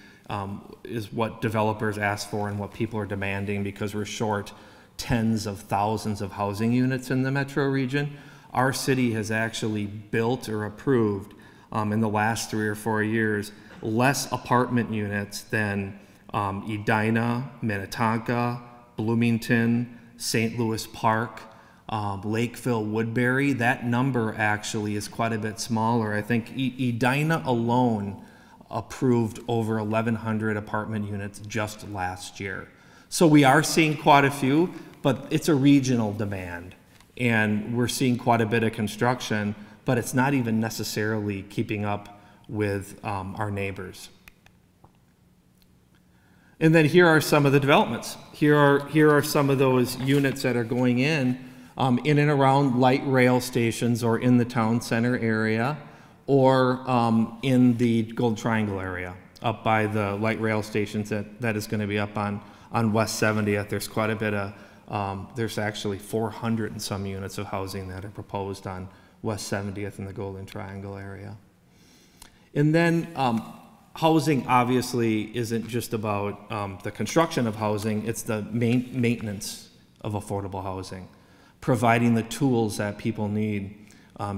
is what developers ask for and what people are demanding because we're short tens of thousands of housing units in the metro region, our city has actually built or approved in the last 3 or 4 years less apartment units than Edina, Minnetonka, Bloomington, St. Louis Park, Lakeville, Woodbury. That number actually is quite a bit smaller. I think Edina alone approved over 1,100 apartment units just last year. So we are seeing quite a few, but it's a regional demand. And we're seeing quite a bit of construction, but it's not even necessarily keeping up with our neighbors. And then here are some of the developments. Here are some of those units that are going in and around light rail stations or in the town center area or in the Golden Triangle area up by the light rail stations that is going to be up on West 70th. There's quite a bit of, there's actually 400 and some units of housing that are proposed on West 70th in the Golden Triangle area. And then housing obviously isn't just about the construction of housing, it's the maintenance of affordable housing, providing the tools that people need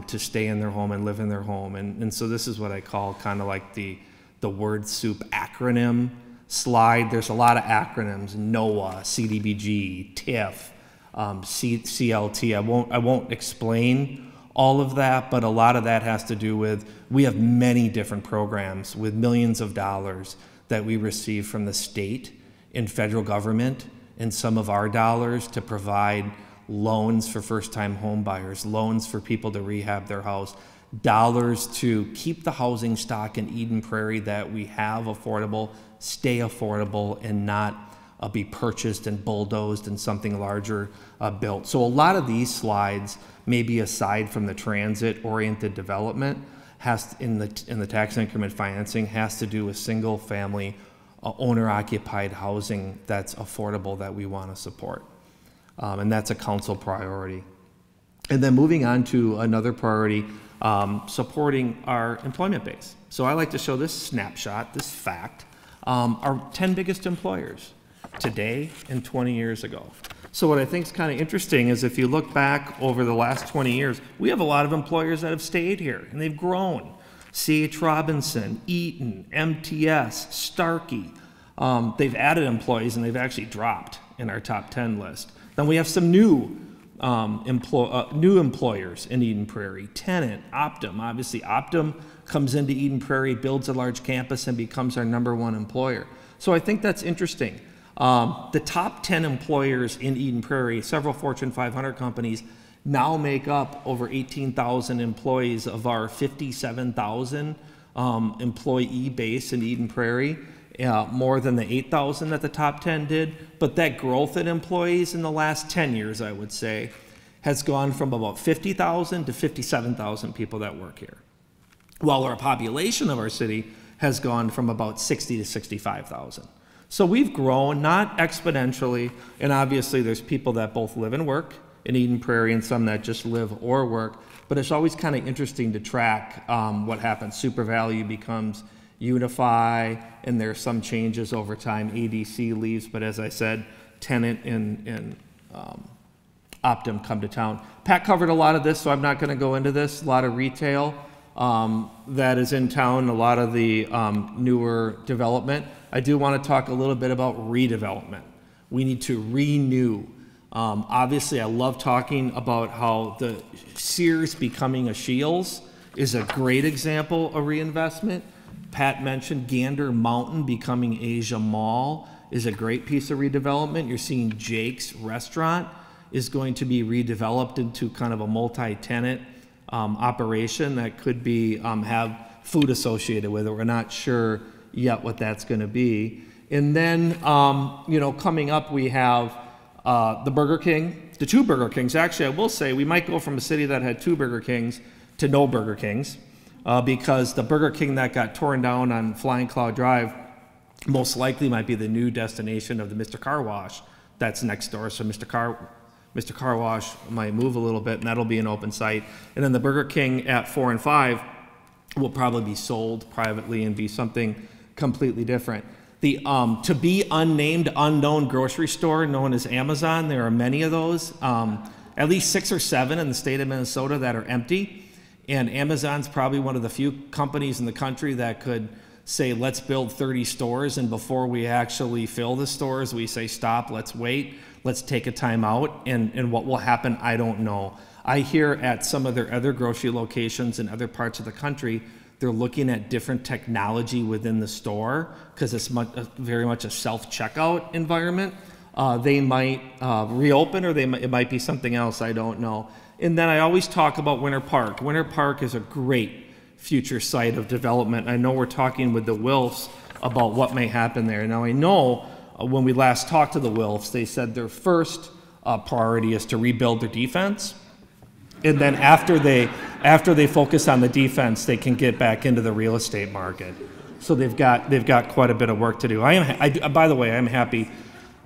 to stay in their home and live in their home. And so this is what I call kind of like the word soup acronym slide. There's a lot of acronyms: NOAA, CDBG, TIF, CLT. I won't explain all of that, but a lot of that has to do with, we have many different programs with millions of dollars that we receive from the state and federal government, and some of our dollars to provide loans for first-time home buyers, loans for people to rehab their house, dollars to keep the housing stock in Eden Prairie that we have affordable, stay affordable, and not be purchased and bulldozed and something larger built. So a lot of these slides, maybe aside from the transit-oriented development, has in the tax increment financing, has to do with single-family owner-occupied housing that's affordable that we want to support. And that's a council priority. And then moving on to another priority, supporting our employment base. So I like to show this snapshot, this fact, our 10 biggest employers today and 20 years ago. So what I think is kind of interesting is if you look back over the last 20 years, we have a lot of employers that have stayed here and they've grown. C.H. Robinson, Eaton, MTS, Starkey. They've added employees and they've actually dropped in our top 10 list. Then we have some new employers in Eden Prairie. Tenant, Optum. Obviously, Optum comes into Eden Prairie, builds a large campus, and becomes our #1 employer. So I think that's interesting. The top 10 employers in Eden Prairie, several Fortune 500 companies, now make up over 18,000 employees of our 57,000 employee base in Eden Prairie. More than the 8,000 that the top 10 did, but that growth in employees in the last 10 years, I would say, has gone from about 50,000 to 57,000 people that work here, while our population of our city has gone from about 60 to 65,000. So we've grown, not exponentially, and obviously there's people that both live and work in Eden Prairie and some that just live or work, but it's always kind of interesting to track what happens. Super Value becomes Unify, and there's some changes over time. ADC leaves, but as I said, Tenant and Optum come to town. Pat covered a lot of this, so I'm not going to go into this. A lot of retail that is in town, a lot of the newer development. I do want to talk a little bit about redevelopment. We need to renew. Obviously, I love talking about how the Sears becoming a Scheels is a great example of reinvestment. Pat mentioned Gander Mountain becoming Asia Mall is a great piece of redevelopment. You're seeing Jake's Restaurant is going to be redeveloped into kind of a multi-tenant operation that could be have food associated with it. We're not sure yet what that's going to be. And then, you know, coming up we have the Burger King, the 2 Burger Kings. Actually, I will say we might go from a city that had 2 Burger Kings to no Burger Kings. Because the Burger King that got torn down on Flying Cloud Drive most likely might be the new destination of the Mr. Car Wash that's next door. So Mr. Car Wash might move a little bit, and that'll be an open site. And then the Burger King at 4 and 5 will probably be sold privately and be something completely different. The to be unnamed, unknown grocery store known as Amazon, there are many of those, at least 6 or 7 in the state of Minnesota that are empty. And Amazon's probably one of the few companies in the country that could say, let's build 30 stores, and before we actually fill the stores, we say, stop, let's wait, let's take a time out, and what will happen, I don't know. I hear at some of their other grocery locations in other parts of the country, they're looking at different technology within the store because it's very much a self-checkout environment. They might reopen, or it might be something else, I don't know. And then I always talk about Winter Park. Winter Park is a great future site of development. I know we're talking with the Wilfs about what may happen there. Now I know when we last talked to the Wilfs, they said their first priority is to rebuild their defense. And then after they focus on the defense, they can get back into the real estate market. So they've got quite a bit of work to do. By the way,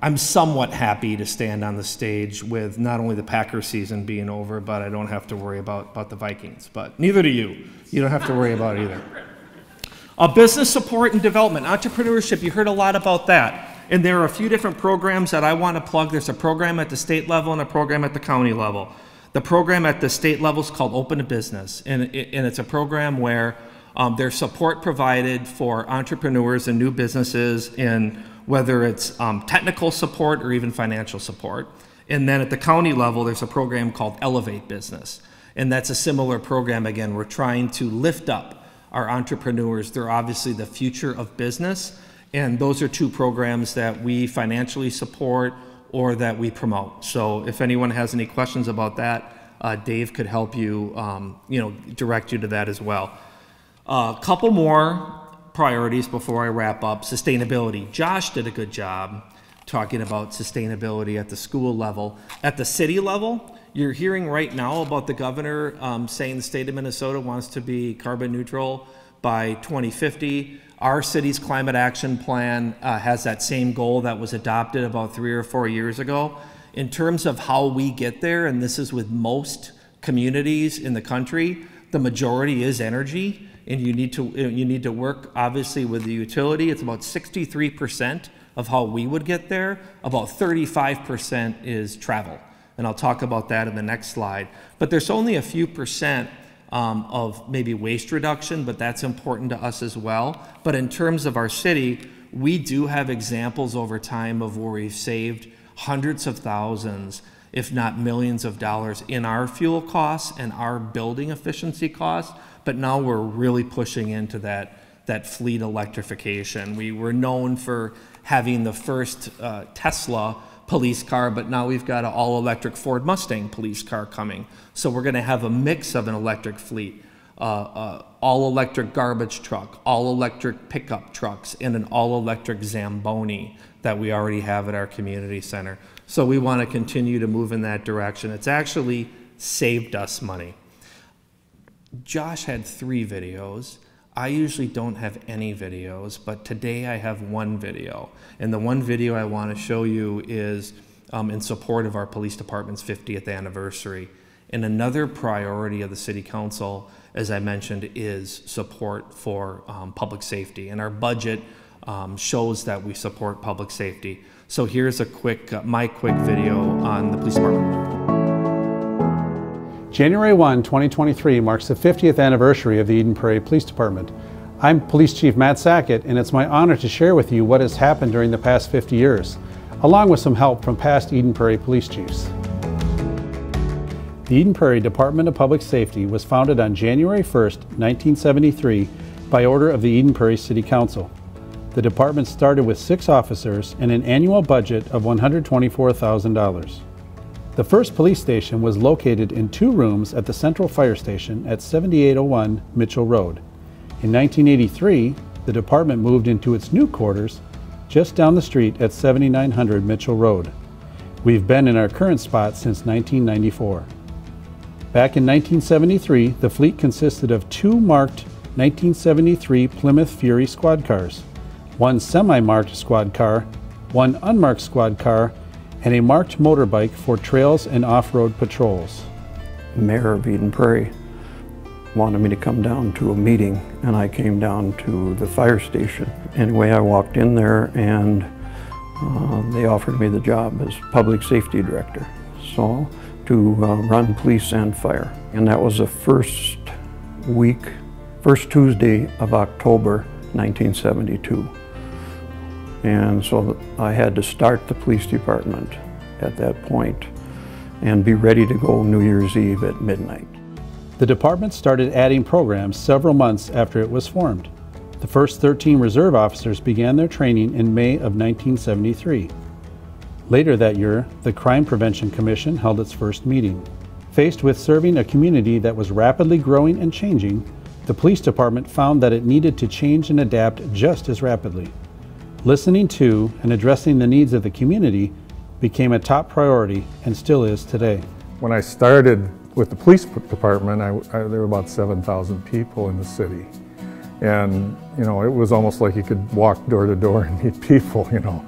I'm somewhat happy to stand on the stage with not only the Packers season being over, but I don't have to worry about the Vikings. But neither do you. You don't have to worry about it either. Business support and development, entrepreneurship. You heard a lot about that. And there are a few different programs that I want to plug. There's a program at the state level and a program at the county level. The program at the state level is called Open to Business, and it's a program where there's support provided for entrepreneurs and new businesses, in whether it's technical support or even financial support. And then at the county level, there's a program called Elevate Business, and that's a similar program. Again, we're trying to lift up our entrepreneurs. They're obviously the future of business, and those are 2 programs that we financially support or that we promote. So if anyone has any questions about that, Dave could help you, direct you to that as well. A couple more priorities before I wrap up. Sustainability. Josh did a good job talking about sustainability at the school level. At the city level, you're hearing right now about the governor saying the state of Minnesota wants to be carbon neutral by 2050. Our city's climate action plan has that same goal that was adopted about 3 or 4 years ago. In terms of how we get there, and this is with most communities in the country, the majority is energy, and you need to work obviously with the utility. It's about 63% of how we would get there. About 35% is travel, and I'll talk about that in the next slide. But there's only a few percent of maybe waste reduction, but that's important to us as well. But in terms of our city, we do have examples over time of where we've saved hundreds of thousands, if not millions of dollars in our fuel costs and our building efficiency costs. But now we're really pushing into that fleet electrification. We were known for having the first Tesla police car, but now we've got an all-electric Ford Mustang police car coming. So we're going to have a mix of an electric fleet, all-electric garbage truck, all-electric pickup trucks, and an all-electric Zamboni that we already have at our community center. So we want to continue to move in that direction. It's actually saved us money. Josh had 3 videos. I usually don't have any videos, but today I have 1 video. And the 1 video I want to show you is in support of our police department's 50th anniversary. And another priority of the City Council, as I mentioned, is support for public safety. And our budget shows that we support public safety. So here's a my quick video on the police department. January 1, 2023 marks the 50th anniversary of the Eden Prairie Police Department. I'm Police Chief Matt Sackett, and it's my honor to share with you what has happened during the past 50 years, along with some help from past Eden Prairie police chiefs. The Eden Prairie Department of Public Safety was founded on January 1st, 1973 by order of the Eden Prairie City Council. The department started with 6 officers and an annual budget of $124,000. The first police station was located in 2 rooms at the Central Fire Station at 7801 Mitchell Road. In 1983, the department moved into its new quarters just down the street at 7900 Mitchell Road. We've been in our current spot since 1994. Back in 1973, the fleet consisted of 2 marked 1973 Plymouth Fury squad cars, 1 semi-marked squad car, 1 unmarked squad car, and a marked motorbike for trails and off-road patrols. Mayor of Eden Prairie wanted me to come down to a meeting, and I came down to the fire station. Anyway, I walked in there and they offered me the job as public safety director, so to run police and fire. And that was the first Tuesday of October 1972. And so I had to start the police department at that point and be ready to go New Year's Eve at midnight. The department started adding programs several months after it was formed. The first 13 reserve officers began their training in May of 1973. Later that year, the Crime Prevention Commission held its first meeting. Faced with serving a community that was rapidly growing and changing, the police department found that it needed to change and adapt just as rapidly. Listening to and addressing the needs of the community became a top priority and still is today. When I started with the police department, there were about 7,000 people in the city. And, you know, it was almost like you could walk door to door and meet people, you know.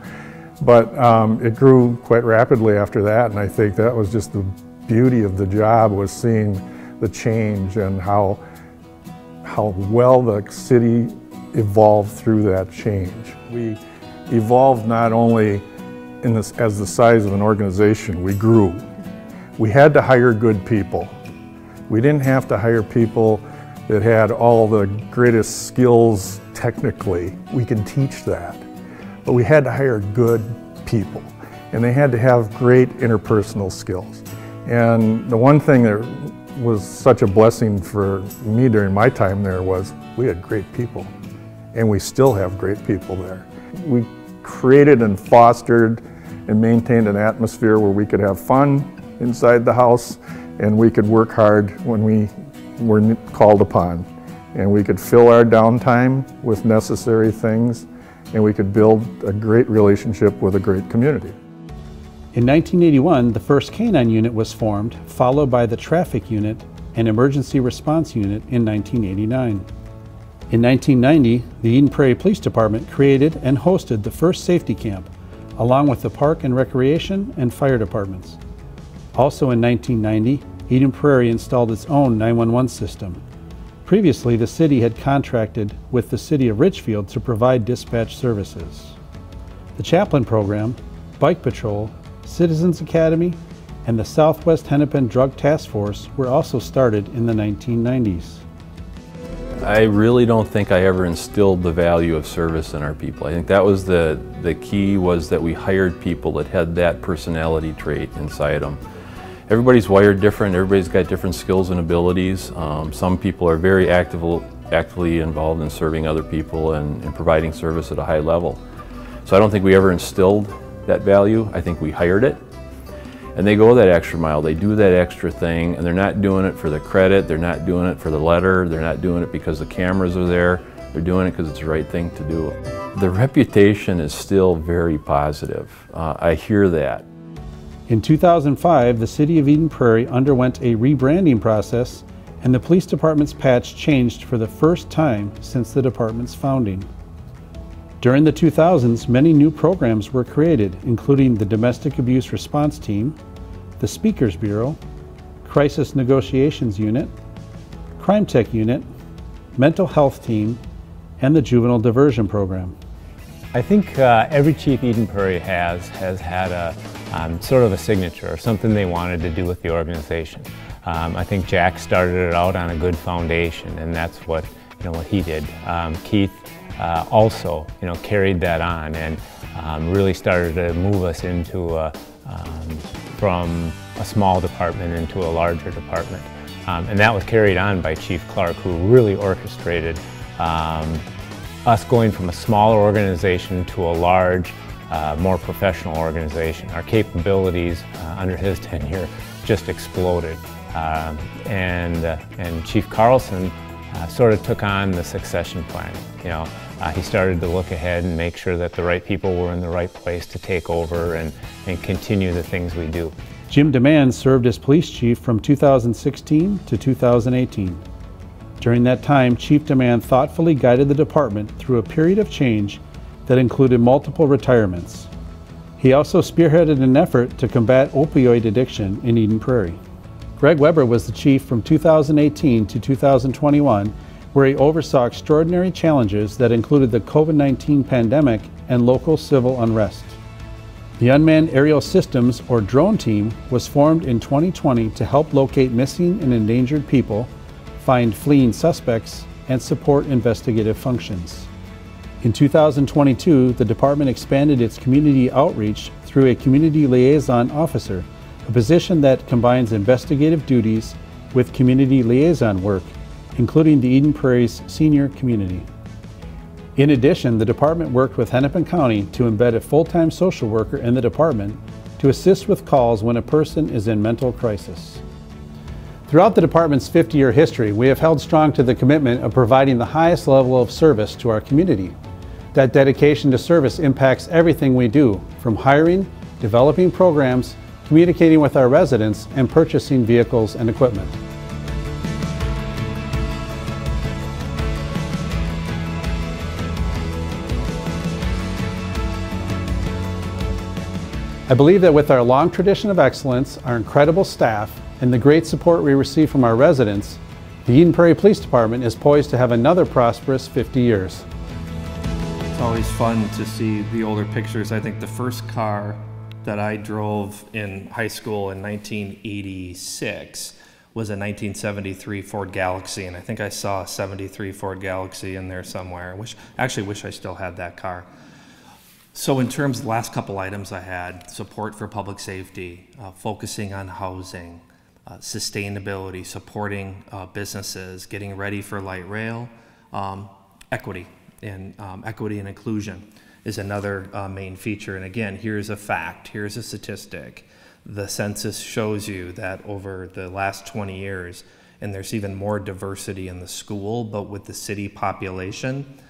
But it grew quite rapidly after that, and I think that was just the beauty of the job, was seeing the change and how well the city evolved through that change. We evolved not only as the size of an organization, we grew. We had to hire good people. We didn't have to hire people that had all the greatest skills technically. We can teach that. But we had to hire good people, and they had to have great interpersonal skills. And the one thing that was such a blessing for me during my time there was we had great people, and we still have great people there. We created and fostered and maintained an atmosphere where we could have fun inside the house, and we could work hard when we were called upon. And we could fill our downtime with necessary things, and we could build a great relationship with a great community. In 1981, the first K-9 unit was formed, followed by the Traffic Unit and Emergency Response Unit in 1989. In 1990, the Eden Prairie Police Department created and hosted the first safety camp, along with the Park and Recreation and Fire departments. Also in 1990, Eden Prairie installed its own 911 system. Previously, the city had contracted with the City of Richfield to provide dispatch services. The Chaplain Program, Bike Patrol, Citizens Academy, and the Southwest Hennepin Drug Task Force were also started in the 1990s. I really don't think I ever instilled the value of service in our people. I think that was the key, was that we hired people that had that personality trait inside them. Everybody's wired different, everybody's got different skills and abilities. Some people are very actively involved in serving other people and providing service at a high level. So I don't think we ever instilled that value. I think we hired it. And they go that extra mile, they do that extra thing, and they're not doing it for the credit, they're not doing it for the letter, they're not doing it because the cameras are there, they're doing it because it's the right thing to do. The reputation is still very positive. I hear that. In 2005, the City of Eden Prairie underwent a rebranding process, and the police department's patch changed for the first time since the department's founding. During the 2000s, many new programs were created, including the Domestic Abuse Response Team, the Speakers Bureau, Crisis Negotiations Unit, Crime Tech Unit, Mental Health Team, and the Juvenile Diversion Program. I think every chief Eden Prairie has had a sort of a signature or something they wanted to do with the organization. I think Jack started it out on a good foundation, and that's what he did. Keith also carried that on and really started to move us into from a small department into a larger department. And that was carried on by Chief Clark, who really orchestrated us going from a smaller organization to a large, more professional organization. Our capabilities under his tenure just exploded. And Chief Carlson sort of took on the succession plan. He started to look ahead and make sure that the right people were in the right place to take over and continue the things we do. Jim Demand served as police chief from 2016 to 2018. During that time, Chief Demand thoughtfully guided the department through a period of change that included multiple retirements. He also spearheaded an effort to combat opioid addiction in Eden Prairie. Greg Weber was the chief from 2018 to 2021, where he oversaw extraordinary challenges that included the COVID-19 pandemic and local civil unrest. The Unmanned Aerial Systems, or drone team, was formed in 2020 to help locate missing and endangered people, find fleeing suspects, and support investigative functions. In 2022, the department expanded its community outreach through a community liaison officer, a position that combines investigative duties with community liaison work, including the Eden Prairie's senior community. In addition, the department worked with Hennepin County to embed a full-time social worker in the department to assist with calls when a person is in mental crisis. Throughout the department's 50-year history, we have held strong to the commitment of providing the highest level of service to our community. That dedication to service impacts everything we do, from hiring, developing programs, communicating with our residents, and purchasing vehicles and equipment. I believe that with our long tradition of excellence, our incredible staff, and the great support we receive from our residents, the Eden Prairie Police Department is poised to have another prosperous 50 years. It's always fun to see the older pictures. I think the first car that I drove in high school in 1986 was a 1973 Ford Galaxy, and I think I saw a 73 Ford Galaxy in there somewhere. I wish I still had that car. So in terms of the last couple items I had, support for public safety, focusing on housing, sustainability, supporting businesses, getting ready for light rail, equity, and equity and inclusion is another main feature. And again, here's a fact, here's a statistic. The census shows you that over the last 20 years, and there's even more diversity in the school, but with the city population,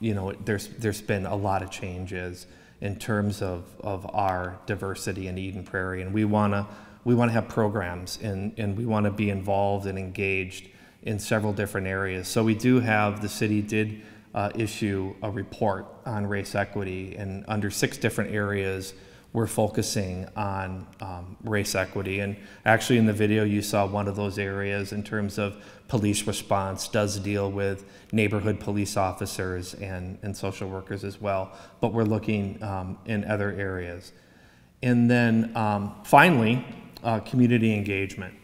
you know, there's been a lot of changes in terms of our diversity in Eden Prairie, and we want to have programs and we want to be involved and engaged in several different areas. So we do have, the city did issue a report on race equity, and under 6 different areas we're focusing on race equity. And actually in the video you saw one of those areas in terms of police response does deal with neighborhood police officers and social workers as well, but we're looking in other areas. And then finally, community engagement.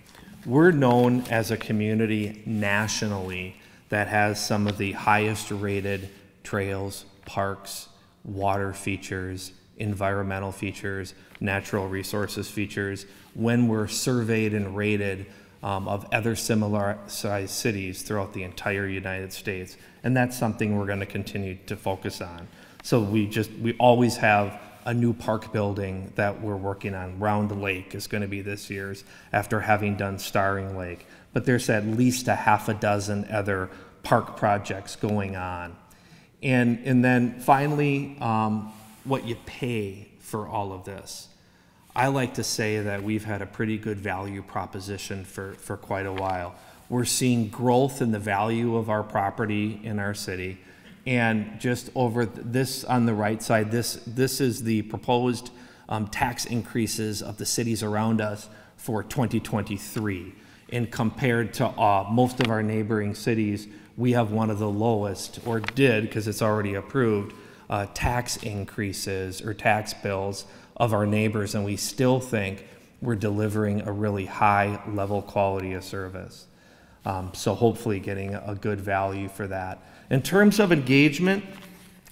We're known as a community nationally that has some of the highest rated trails, parks, water features, environmental features, natural resources features, when we're surveyed and rated of other similar sized cities throughout the entire United States. And that's something we're going to continue to focus on. So we always have a new park building that we're working on. Round Lake is going to be this year's, after having done Starring Lake. But there's at least a half a dozen other park projects going on. And then finally, what you pay for all of this. I like to say that we've had a pretty good value proposition for quite a while. We're seeing growth in the value of our property in our city. And just over this on the right side, this is the proposed tax increases of the cities around us for 2023. And compared to most of our neighboring cities, we have one of the lowest, or did, because it's already approved, tax increases or tax bills of our neighbors, and we still think we're delivering a really high level quality of service. So hopefully getting a good value for that. In terms of engagement,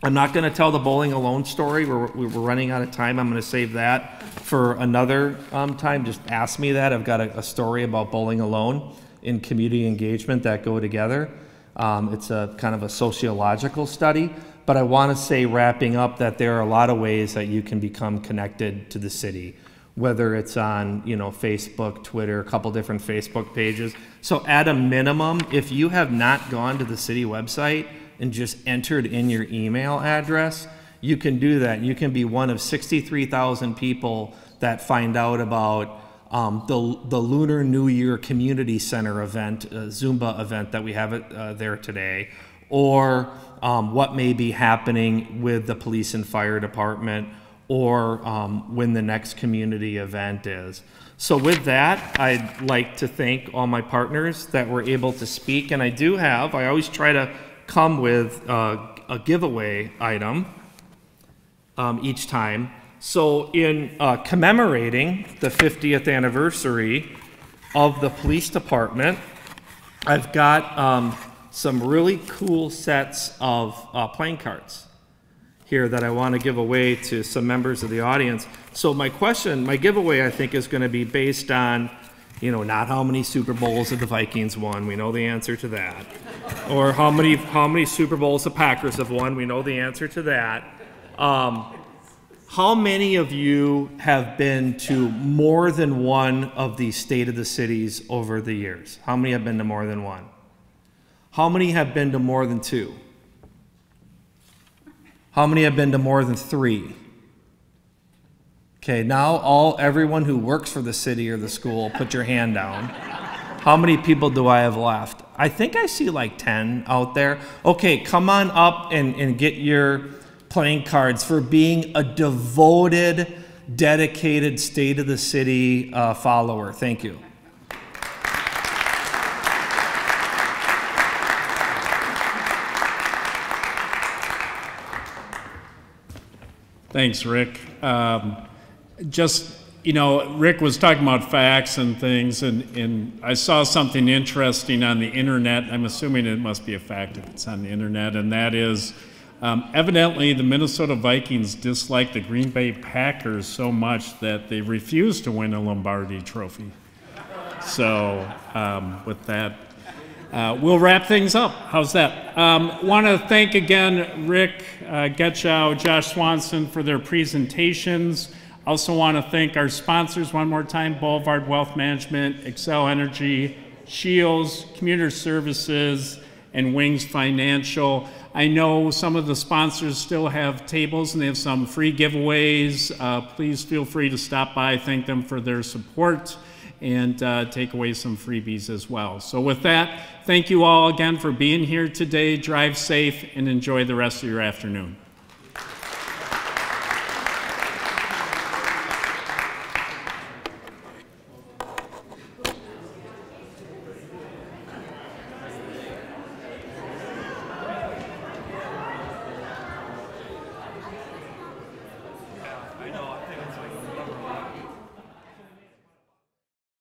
I'm not going to tell the Bowling Alone story. We're running out of time. I'm going to save that for another time. Just ask me that. I've got a story about Bowling Alone and community engagement that go together. It's a kind of a sociological study. But I want to say, wrapping up, that there are a lot of ways that you can become connected to the city, whether it's on, you know, Facebook, Twitter, a couple different Facebook pages. So at a minimum, if you have not gone to the city website and just entered in your email address, you can do that. You can be one of 63,000 people that find out about the Lunar New Year Community Center event, Zumba event that we have there today, or what may be happening with the police and fire department, or when the next community event is. So with that, I'd like to thank all my partners that were able to speak, and I always try to come with a giveaway item each time. So in commemorating the 50th anniversary of the police department, I've got some really cool sets of playing cards here that I want to give away to some members of the audience. So my giveaway, I think, is going to be based on, not how many Super Bowls have the Vikings won. We know the answer to that. Or how many Super Bowls the Packers have won. We know the answer to that. How many of you have been to more than one of these State of the Cities over the years? How many have been to more than one? How many have been to more than two? How many have been to more than three? Okay, now everyone who works for the city or the school, put your hand down. How many people do I have left? I think I see like 10 out there. Okay, come on up and get your playing cards for being a devoted, dedicated State of the City follower. Thank you. Thanks, Rick. Rick was talking about facts and things, and I saw something interesting on the internet. I'm assuming it must be a fact if it's on the internet, and that is evidently the Minnesota Vikings dislike the Green Bay Packers so much that they refuse to win a Lombardi trophy. So with that, we'll wrap things up. How's that? Want to thank again Rick Getchow, Josh Swanson for their presentations. Also want to thank our sponsors one more time: Boulevard Wealth Management, Excel Energy, Shields, Commuter Services, and Wings Financial. I know some of the sponsors still have tables and they have some free giveaways. Please feel free to stop by, thank them for their support, and take away some freebies as well. So with that, thank you all again for being here today. Drive safe and enjoy the rest of your afternoon.